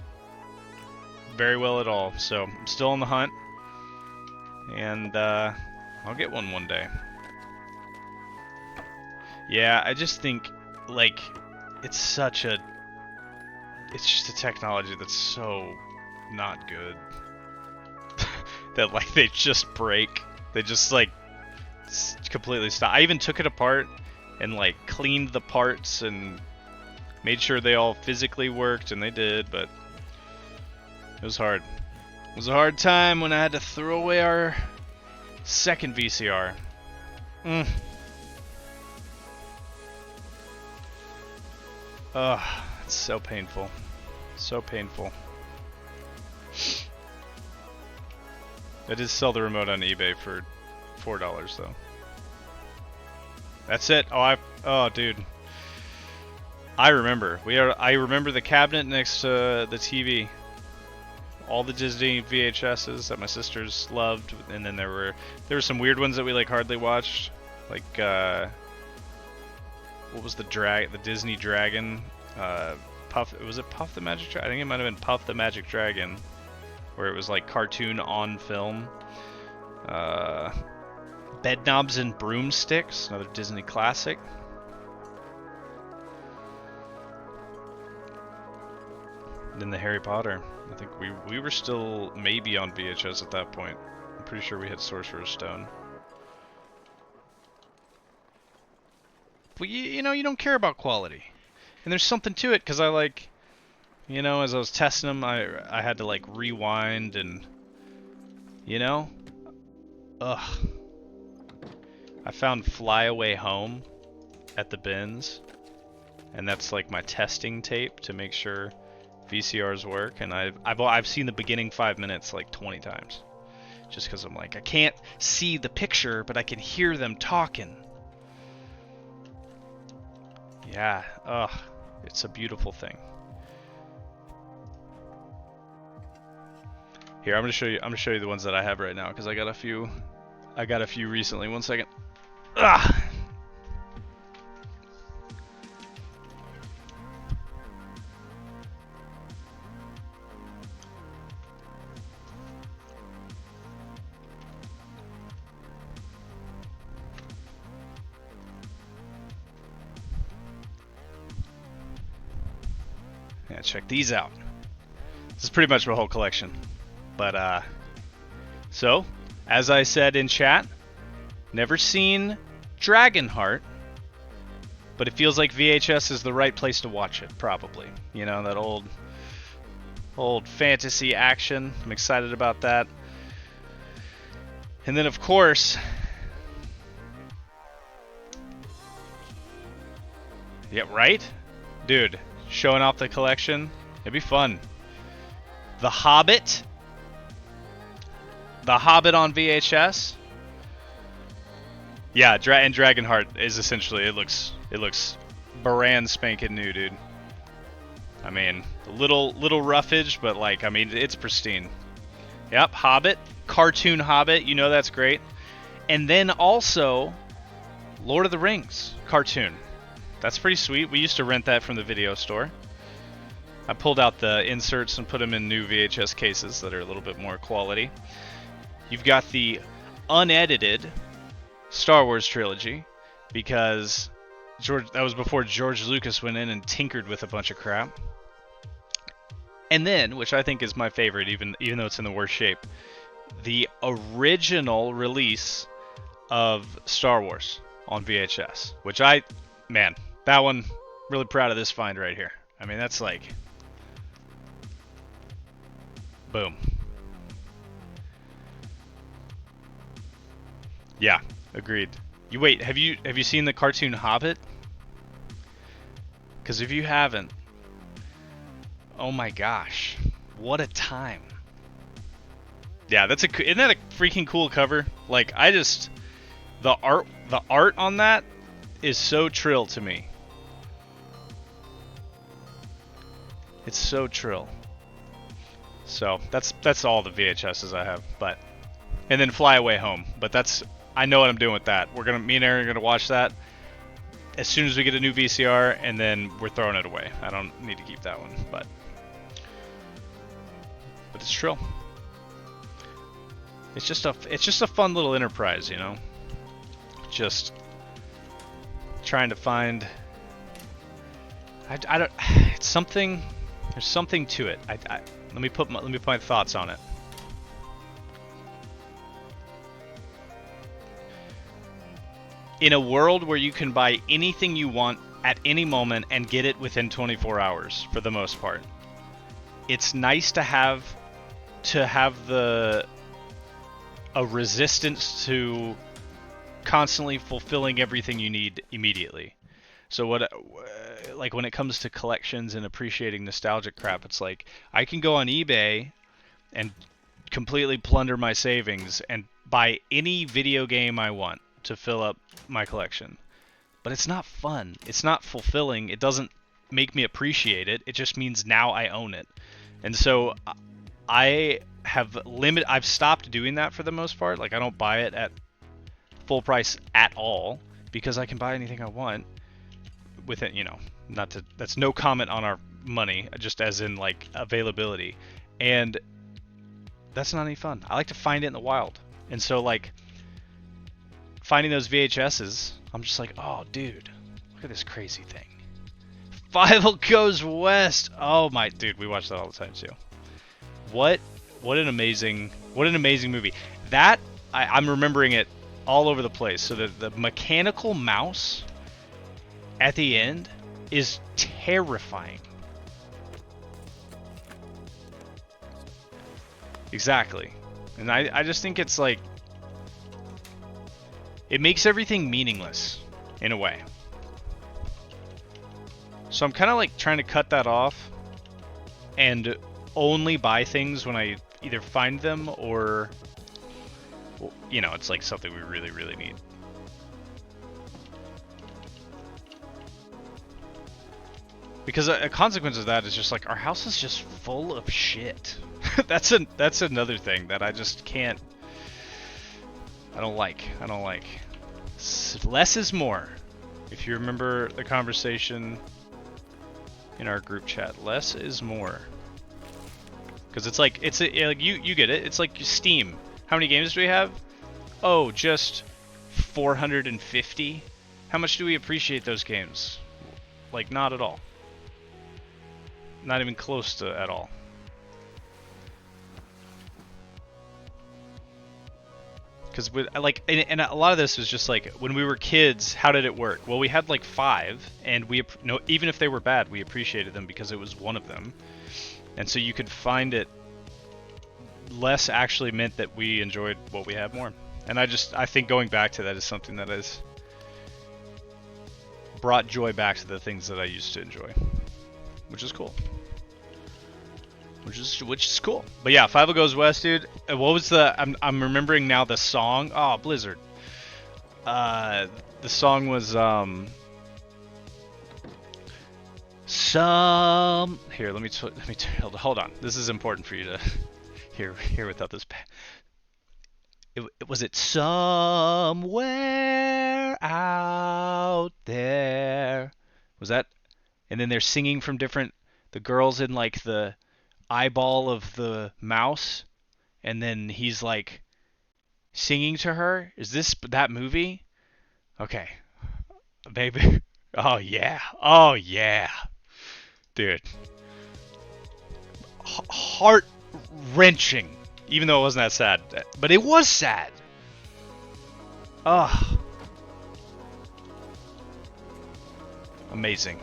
very well at all. So I'm still on the hunt, and I'll get one day. Yeah, I just think, like, it's such a... It's just a technology that's so not good. That, like, they just break. They just, like, completely stop. I even took it apart and, like, cleaned the parts and made sure they all physically worked, and they did, but it was hard. It was a hard time when I had to throw away our second VCR. Ugh, it's so painful. So painful. I did sell the remote on eBay for $4 though. That's it. Oh dude. I remember. I remember the cabinet next to the TV. All the Disney VHSs that my sisters loved, and then there were some weird ones that we like hardly watched. Like what was the Disney Dragon? Puff. Was it Puff the Magic Dragon? I think it might have been Puff the Magic Dragon, where it was like cartoon on film. Bedknobs and Broomsticks, another Disney classic. And then the Harry Potter. I think we were still maybe on VHS at that point. I'm pretty sure we had Sorcerer's Stone. But you know, you don't care about quality. And there's something to it, because I like, you know, as I was testing them, I had to like rewind and, you know, ugh. I found Fly Away Home at the bins, and that's like my testing tape to make sure VCRs work. And I've seen the beginning 5 minutes like 20 times, just because I'm like, I can't see the picture, but I can hear them talking. Yeah, ugh, it's a beautiful thing. Here, I'm gonna show you the ones that I have right now, because I got a few recently. 1 second. Ah. Yeah, check these out. This is pretty much my whole collection. But, so, as I said in chat, never seen Dragonheart, but it feels like VHS is the right place to watch it, probably. You know, that old fantasy action. I'm excited about that. And then, of course, yeah, right? Dude, showing off the collection, it'd be fun. The Hobbit. The Hobbit on VHS. Yeah, and Dragonheart is essentially, it looks brand spanking new, dude. I mean, a little roughage, but like, I mean, it's pristine. Yep, Hobbit, cartoon Hobbit, you know that's great. And then also, Lord of the Rings cartoon. That's pretty sweet. We used to rent that from the video store. I pulled out the inserts and put them in new VHS cases that are a little bit more quality. You've got the unedited Star Wars trilogy, because that was before George Lucas went in and tinkered with a bunch of crap. And then, which I think is my favorite, even though it's in the worst shape, the original release of Star Wars on VHS, which man, that one, really proud of this find right here. I mean, that's like, boom. Yeah, agreed. Have you seen the cartoon Hobbit? Because if you haven't, oh my gosh, what a time. Yeah, isn't that a freaking cool cover? Like, the art on that is so Trill to me. It's so Trill. So that's all the VHSs I have, and then Fly Away Home. But I know what I'm doing with that. Me and Aaron are gonna watch that as soon as we get a new VCR, and then we're throwing it away. I don't need to keep that one, but it's Trill. It's just a fun little enterprise, you know. Just trying to find. I don't. It's something. There's something to it. Let me put my thoughts on it. In a world where you can buy anything you want at any moment and get it within 24 hours, for the most part, it's nice to have a resistance to constantly fulfilling everything you need immediately. So like when it comes to collections and appreciating nostalgic crap, it's like I can go on eBay and completely plunder my savings and buy any video game I want to fill up my collection. But it's not fun. It's not fulfilling. It doesn't make me appreciate it. It just means now I own it. And so I've stopped doing that for the most part. Like, I don't buy it at full price at all, because I can buy anything I want with it, you know. That's no comment on our money, just as in like availability. And that's not any fun. I like to find it in the wild. And so like finding those VHSs, I'm just like, oh dude, look at this crazy thing. Fievel Goes West. Oh my dude, we watch that all the time too. What an amazing movie. That I'm remembering it all over the place. So the mechanical mouse at the end is terrifying. Exactly. And I just think it's like, it makes everything meaningless in a way. So I'm kind of like trying to cut that off and only buy things when I either find them or, you know, it's like something we really, really need. Because a consequence of that is just like our house is just full of shit. that's another thing that I just can't. I don't like. Less is more. If you remember the conversation in our group chat, less is more. Because it's like like you get it. It's like Steam. How many games do we have? Oh, just 450. How much do we appreciate those games? Like, not at all. Not even close to at all. Because like, and a lot of this was just like when we were kids. How did it work? Well, we had like 5, and we no, even if they were bad, we appreciated them because it was one of them, and so you could find it less actually meant that we enjoyed what we had more. And I think going back to that is something that has brought joy back to the things that I used to enjoy, which is cool. Which is cool. But yeah, 5 Goes West, dude. What was the? I'm remembering now the song. Oh, Blizzard. The song was some. Here, let me hold on. This is important for you to hear without this. Was it somewhere out there? Was that? And then they're singing from different. The girls in like the eyeball of the mouse, and then he's like singing to her. Is this that movie? Okay, baby. Oh yeah, dude. Heart wrenching, even though it wasn't that sad, but it was sad. Ugh. Amazing.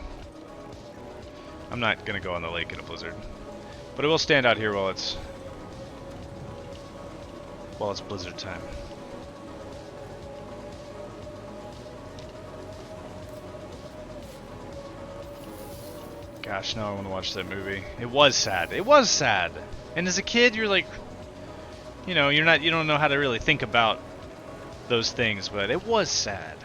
I'm not gonna go on the lake in a blizzard. But it will stand out here while it's blizzard time. Gosh, now I want to watch that movie. It was sad. It was sad. And as a kid, you're like, you know, you don't know how to really think about those things, but it was sad.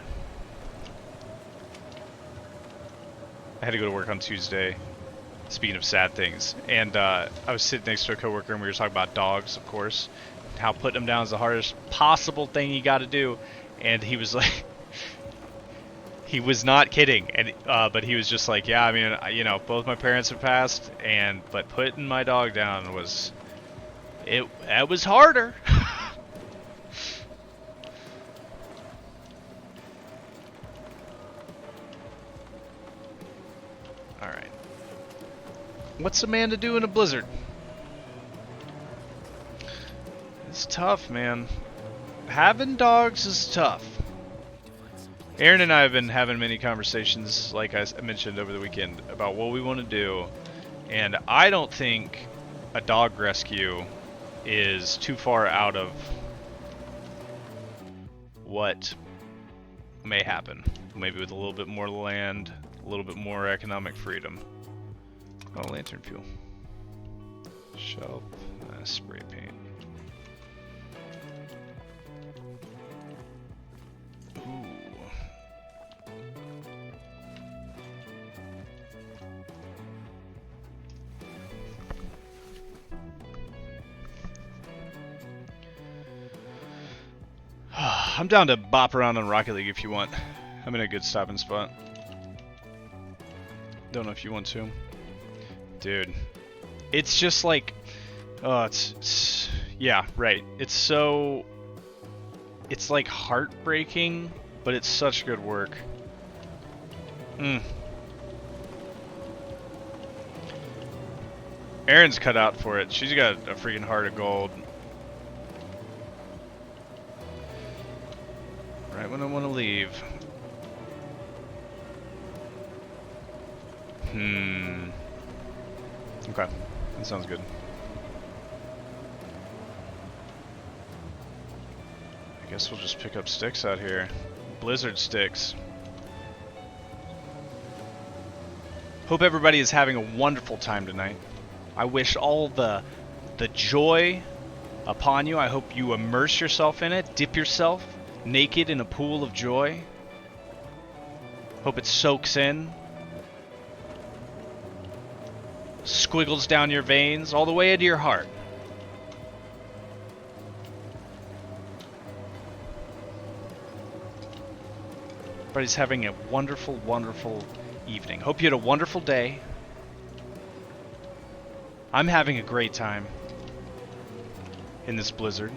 I had to go to work on Tuesday. Speaking of sad things, and I was sitting next to a coworker, and we were talking about dogs, of course, how putting them down is the hardest possible thing you got to do, and he was like, he was not kidding, and but he was just like, yeah, I mean, you know, both my parents have passed, but putting my dog down was, that was harder. All right. What's a man to do in a blizzard? It's tough, man. Having dogs is tough. Aaron and I have been having many conversations, like I mentioned over the weekend, about what we want to do. And I don't think a dog rescue is too far out of what may happen. Maybe with a little bit more land, a little bit more economic freedom. Oh, lantern fuel. Shelf. Spray paint. Ooh. I'm down to bop around on Rocket League if you want. I'm in a good stopping spot. Don't know if you want to. Dude, it's just like, oh, it's yeah, right. It's like heartbreaking, but it's such good work. Erin's cut out for it. She's got a freaking heart of gold. Right when I want to leave. Okay, that sounds good. I guess we'll just pick up sticks out here. Blizzard sticks. Hope everybody is having a wonderful time tonight. I wish all the joy upon you. I hope you immerse yourself in it. Dip yourself naked in a pool of joy. Hope it soaks in. Squiggles down your veins all the way into your heart. Everybody's having a wonderful, wonderful evening. Hope you had a wonderful day. I'm having a great time in this blizzard.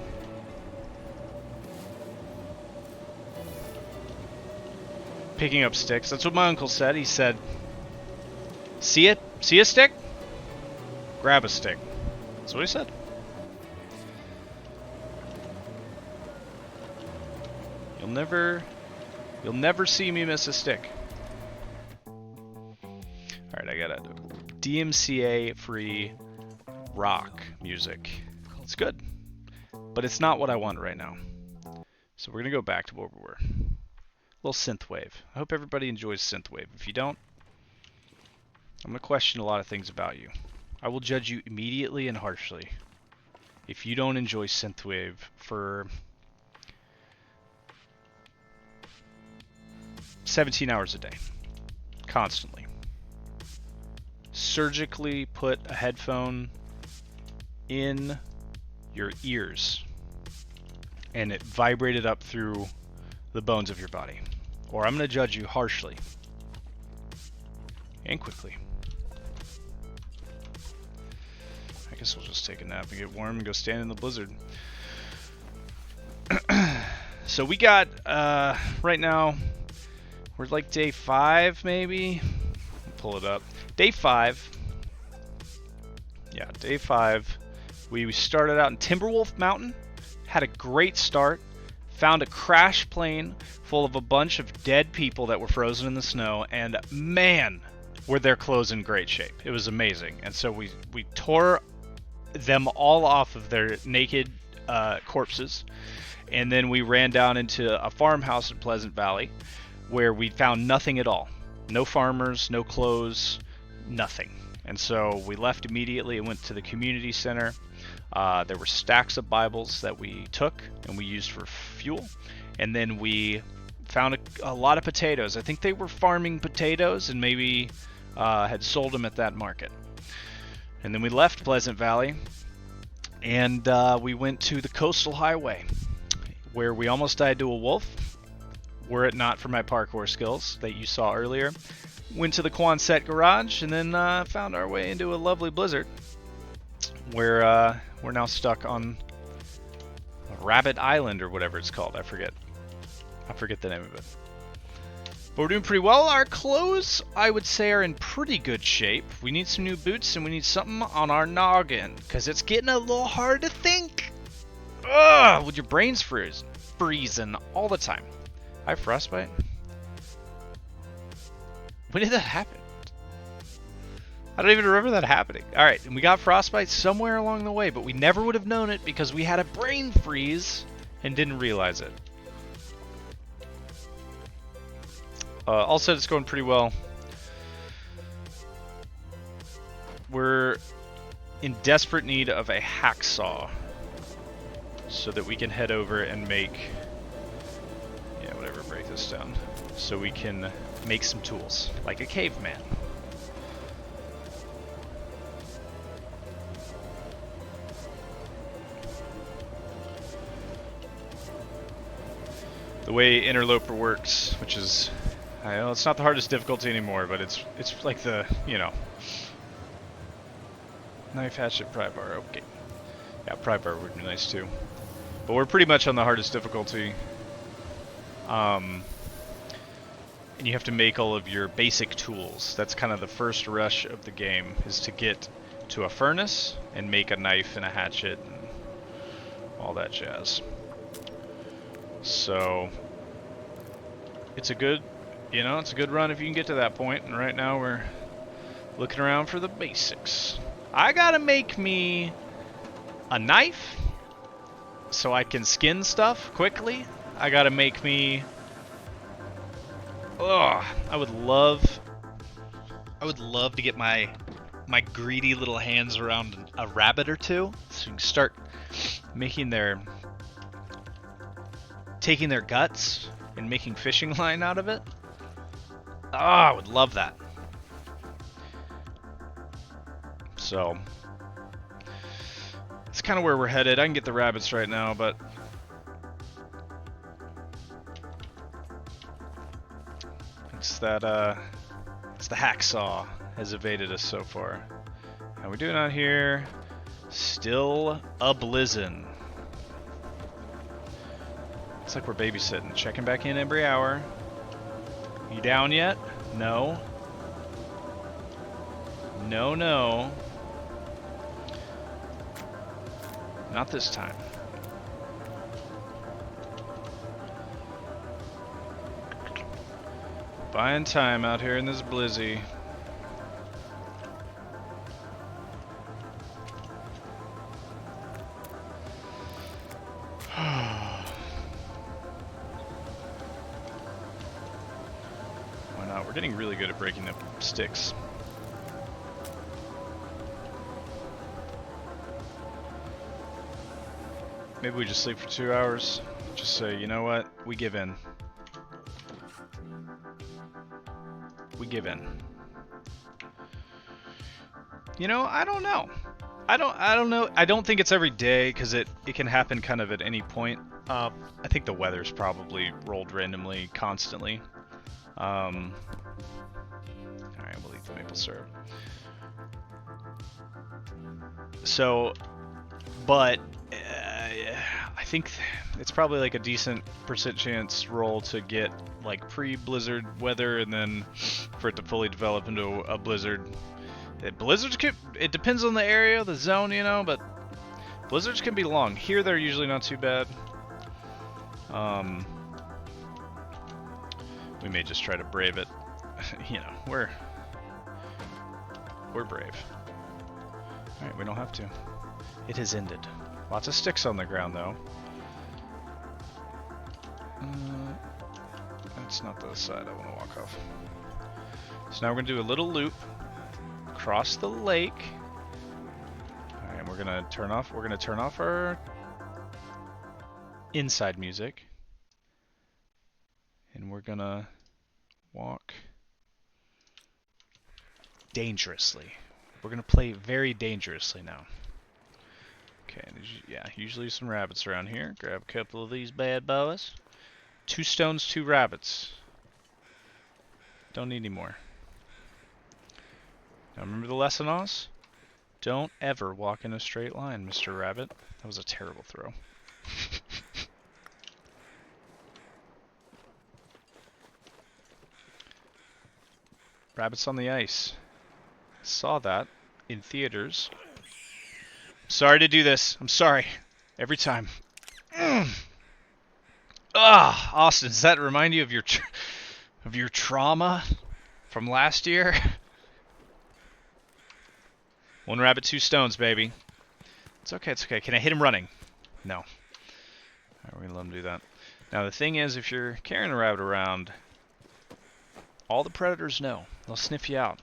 Picking up sticks. That's what my uncle said. He said, see it? See a stick? Grab a stick. That's what he said. You'll never see me miss a stick. Alright, I got a DMCA-free rock music. It's good. But it's not what I want right now. So we're going to go back to where we were. A little synthwave. I hope everybody enjoys synthwave. If you don't, I'm going to question a lot of things about you. I will judge you immediately and harshly if you don't enjoy synthwave for 17 hours a day. Constantly. Surgically put a headphone in your ears and it vibrated up through the bones of your body. Or I'm going to judge you harshly and quickly. I guess we'll just take a nap and get warm and go stand in the blizzard. So we got, right now, we're like day 5 maybe? Pull it up. Day 5. Yeah, day 5. We started out in Timberwolf Mountain. Had a great start. Found a crash plane full of a bunch of dead people that were frozen in the snow. And man, were their clothes in great shape. It was amazing. And so we tore them all off of their naked corpses. And then we ran down into a farmhouse in Pleasant Valley where we found nothing at all. No farmers, no clothes, nothing. And so we left immediately and went to the community center. There were stacks of Bibles that we took and we used for fuel. And then we found a lot of potatoes. I think they were farming potatoes and maybe had sold them at that market. And then we left Pleasant Valley and we went to the Coastal Highway where we almost died to a wolf. Were it not for my parkour skills that you saw earlier. Went to the Quonset garage and then found our way into a lovely blizzard where we're now stuck on Rabbit Island or whatever it's called. I forget the name of it. But we're doing pretty well. Our clothes, I would say, are in pretty good shape. We need some new boots and we need something on our noggin because it's getting a little hard to think. Ugh, with your brains freezing all the time. I have frostbite? When did that happen? I don't even remember that happening. Alright, and we got frostbite somewhere along the way, but we never would have known it because we had a brain freeze and didn't realize it. All said, it's going pretty well. We're in desperate need of a hacksaw so that we can head over and make... break this down so we can make some tools like a caveman. The way Interloper works, which is, I know it's not the hardest difficulty anymore, but it's like the, you know, knife, hatchet, pry bar. Okay, yeah, pry bar would be nice too, but we're pretty much on the hardest difficulty. And you have to make all of your basic tools. That's kind of the first rush of the game, is to get to a furnace and make a knife and a hatchet and all that jazz. So it's a good, it's a good run if you can get to that point. And right now we're looking around for the basics. I gotta make me a knife so I can skin stuff quickly. I gotta make me... Ugh, I would love to get my greedy little hands around a rabbit or two, so you can start taking their guts and making fishing line out of it. Oh, I would love that. So that's kind of where we're headed. I can get the rabbits right now, but it's the hacksaw has evaded us so far. How we doing out here? Still a blizzin'. It's like we're babysitting, checking back in every hour. You down yet? No. No, no. Not this time. Buying time out here in this blizzy. Why not? We're getting really good at breaking up sticks. Maybe we just sleep for 2 hours. Just say, you know what? We give in. We give in. You know, I don't know. I don't know. I don't think it's every day because it can happen kind of at any point. I think the weather's probably rolled randomly constantly. All right, we'll eat the maple syrup. So, but I think it's probably like a decent % chance roll to get like pre-blizzard weather, and then for it to fully develop into a blizzard. Blizzards can, it depends on the area, the zone, you know, but blizzards can be long. Here they're usually not too bad. We may just try to brave it. You know, we're brave. Alright, we don't have to. It has ended. Lots of sticks on the ground, though. That's not the side I want to walk off. So now we're going to do a little loop across the lake. Alright, and we're going to turn off our inside music. And we're going to walk dangerously. We're going to play very dangerously now. Okay, yeah, usually some rabbits around here. Grab a couple of these bad boys. 2 stones, 2 rabbits. Don't need any more. Now remember the lesson, Oz? Don't ever walk in a straight line, Mr. Rabbit. That was a terrible throw. Rabbits on the ice. Saw that in theaters. Sorry to do this. I'm sorry. Every time. Austin, does that remind you of your trauma from last year? 1 rabbit, 2 stones, baby. It's okay, it's okay. Can I hit him running? No. Alright, we're gonna let him do that. Now the thing is, if you're carrying a rabbit around, all the predators know. They'll sniff you out.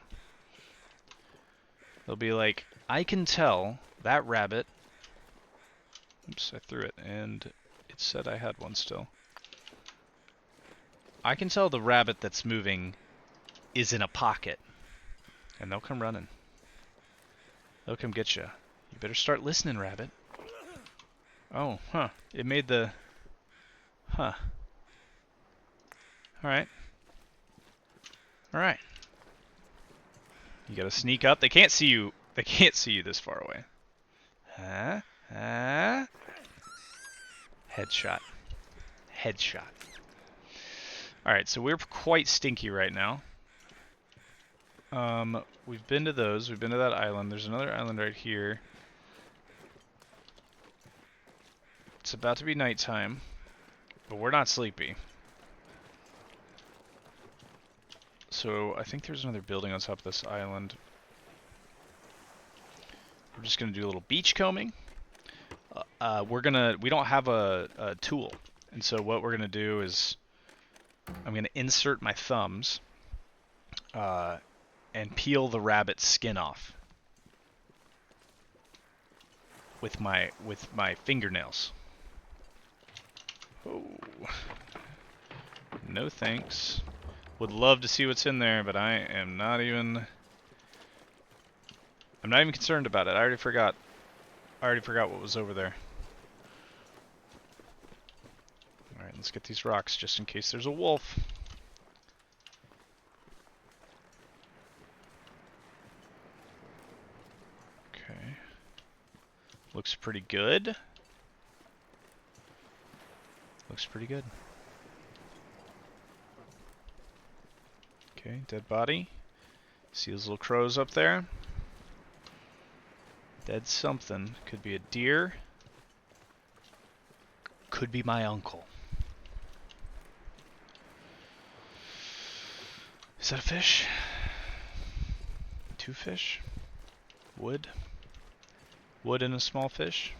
They'll be like, I can tell that rabbit... Oops, I threw it, and it said I had one still. I can tell the rabbit that's moving is in a pocket. And they'll come running. They'll come get you. You better start listening, rabbit. Oh, huh. It made the... Huh. Alright. Alright. You gotta sneak up. They can't see you. They can't see you this far away. Huh? Huh? Headshot. Headshot. Alright, so we're quite stinky right now. We've been to those. We've been to that island. There's another island right here. It's about to be nighttime, but we're not sleepy. So I think there's another building on top of this island. We're just gonna do a little beach combing. We don't have a tool, and so what we're gonna do is I'm gonna insert my thumbs and peel the rabbit's skin off with my fingernails. Oh, no thanks. Would love to see what's in there, but I'm not even concerned about it. I already forgot what was over there. Alright, let's get these rocks just in case there's a wolf. Okay. Looks pretty good. Looks pretty good. Okay, dead body. See those little crows up there? Dead something. Could be a deer. could be my uncle. Is that a fish? 2 fish? Wood? Wood and a small fish?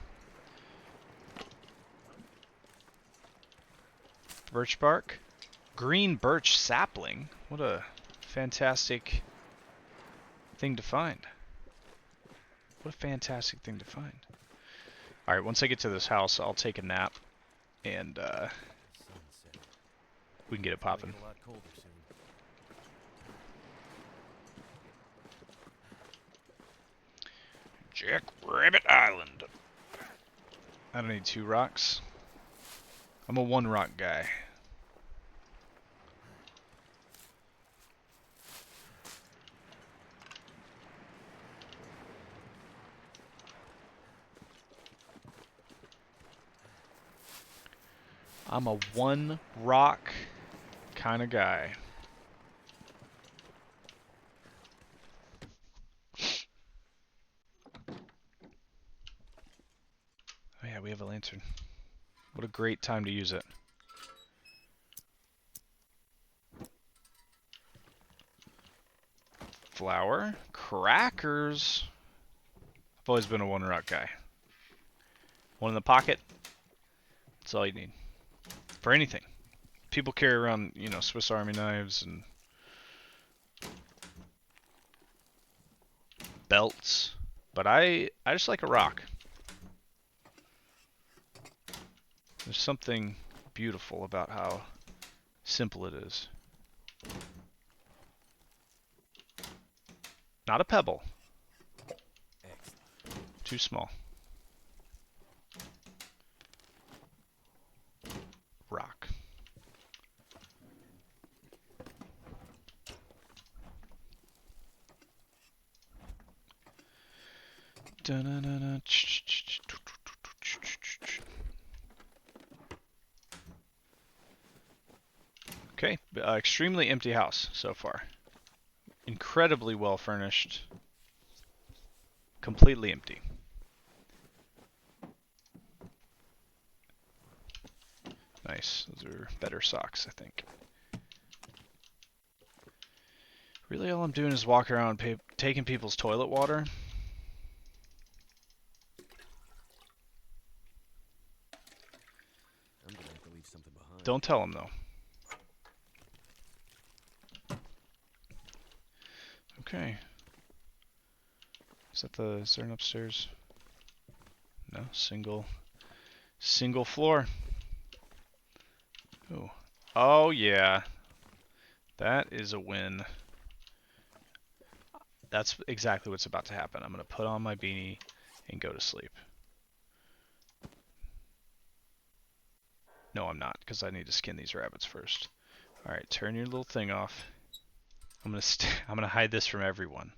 Birch bark? Green birch sapling? What a fantastic thing to find. What a fantastic thing to find. Alright, once I get to this house, I'll take a nap and Sunset. we can get it It's gonna popping. get a lot colder soon. Jack Rabbit Island. I don't need 2 rocks. I'm a 1 rock guy. I'm a 1 rock kind of guy. Oh yeah, we have a lantern. What a great time to use it. Flour, crackers. I've always been a 1 rock guy. 1 in the pocket. That's all you need. For anything. People carry around, you know, Swiss Army knives and belts. But I just like a rock. There's something beautiful about how simple it is. Not a pebble. Excellent. Too small. Rock. Dun-dun-dun-dun. Okay, extremely empty house so far. Incredibly well furnished. Completely empty. Nice. Those are better socks, I think. Really, all I'm doing is walking around taking people's toilet water. I'm gonna have to leave something behind. Don't tell them, though. Okay. Is there an upstairs? No, single floor. Ooh. Oh yeah. That is a win. That's exactly what's about to happen. I'm gonna put on my beanie and go to sleep. No, I'm not, because I need to skin these rabbits first. Alright, turn your little thing off. I'm gonna hide this from everyone.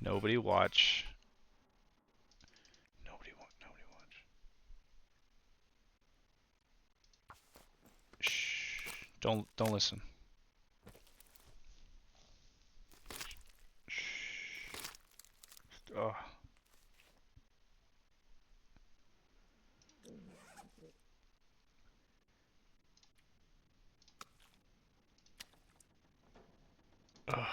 Nobody watch. Nobody watch. Shh. Don't listen. Shh. Oh. Ugh.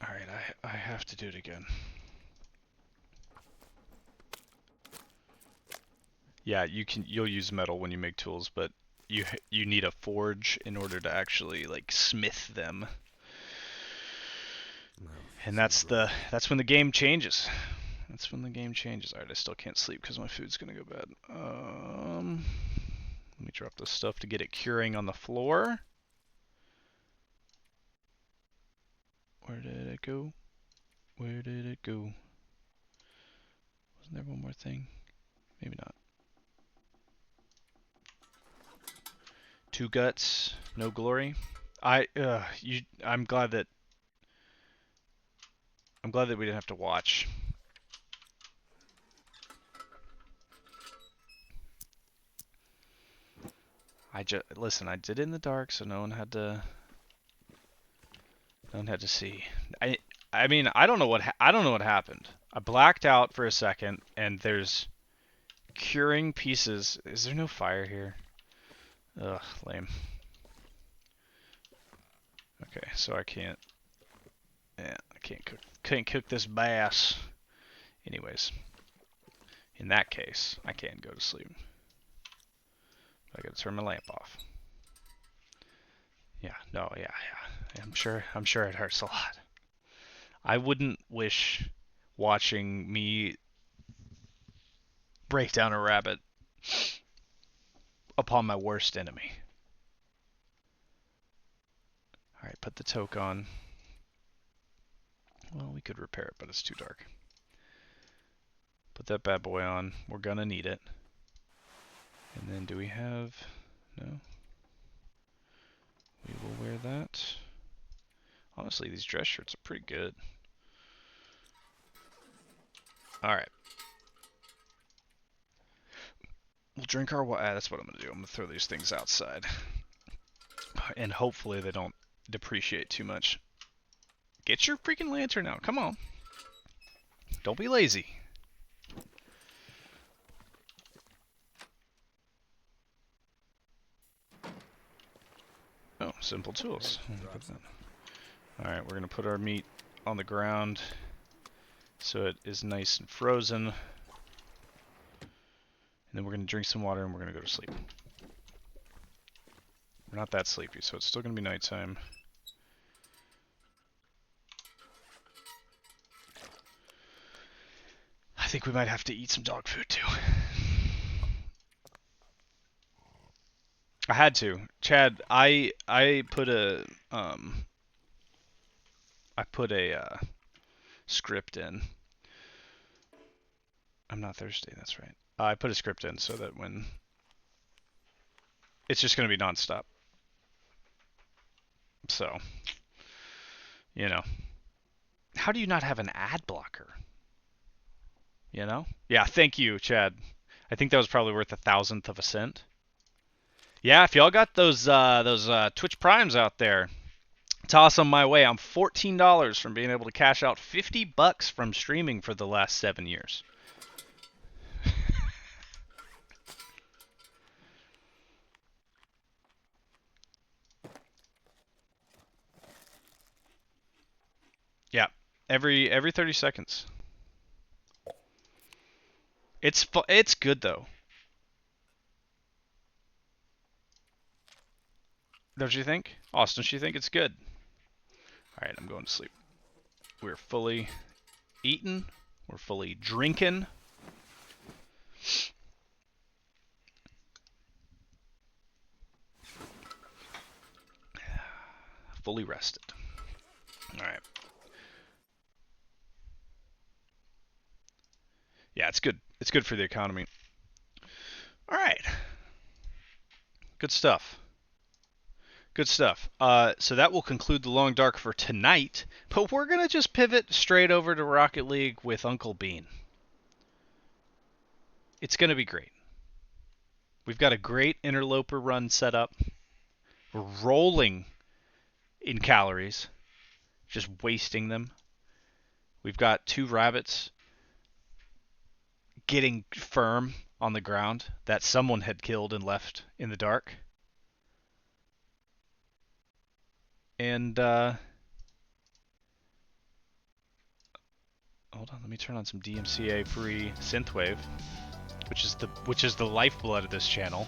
Alright, I have to do it again. Yeah, you'll use metal when you make tools, but you need a forge in order to actually like smith them. Mouth And so dry. that's when the game changes. That's when the game changes. Alright, I still can't sleep because my food's gonna go bad. Let me drop this stuff to get it curing on the floor. Where did it go? Where did it go? Wasn't there one more thing? Maybe not. 2 guts, no glory. I'm glad that we didn't have to watch. Listen, I did it in the dark so no one had to see. I mean, I don't know what happened. I blacked out for a second, and there's curing pieces. Is there no fire here? Ugh, lame. Okay, so I can't. Yeah, I can't cook this bass. Anyways, in that case, I can go to sleep. I gotta turn my lamp off. Yeah, no, yeah. I'm sure it hurts a lot. I wouldn't wish watching me break down a rabbit upon my worst enemy. Alright, put the toque on. Well, we could repair it, but it's too dark. Put that bad boy on. We're gonna need it. And then do we have... No? We will wear that. Honestly, these dress shirts are pretty good. Alright. We'll drink our water. That's what I'm gonna do. I'm gonna throw these things outside. And hopefully they don't depreciate too much. Get your freaking lantern out. Come on. Don't be lazy. Oh, simple tools. Alright, we're going to put our meat on the ground so it is nice and frozen. And then we're going to drink some water and we're going to go to sleep. We're not that sleepy, so it's still going to be nighttime. I think we might have to eat some dog food too. I had to. Chad, I put a script in. I'm not thirsty, that's right. I put a script in so that when it's just going to be nonstop. So, you know. How do you not have an ad blocker? You know? Yeah, thank you, Chad. I think that was probably worth 1,000th of a cent. Yeah, if y'all got those Twitch Primes out there, toss them my way. I'm $14 from being able to cash out $50 from streaming for the last 7 years. Yeah, every 30 seconds. It's good though. Don't you think? Austin, don't you think it's good? Alright, I'm going to sleep. We're fully eaten. We're fully drinking. Fully rested. Alright. Yeah, it's good. It's good for the economy. Alright. Good stuff. Good stuff. So that will conclude the Long Dark for tonight, but we're going to just pivot straight over to Rocket League with Uncle Bean. It's going to be great. We've got a great Interloper run set up. We're rolling in calories, just wasting them. We've got 2 rabbits getting firm on the ground that someone had killed and left in the dark. And hold on, let me turn on some DMCA free synthwave, which is the lifeblood of this channel.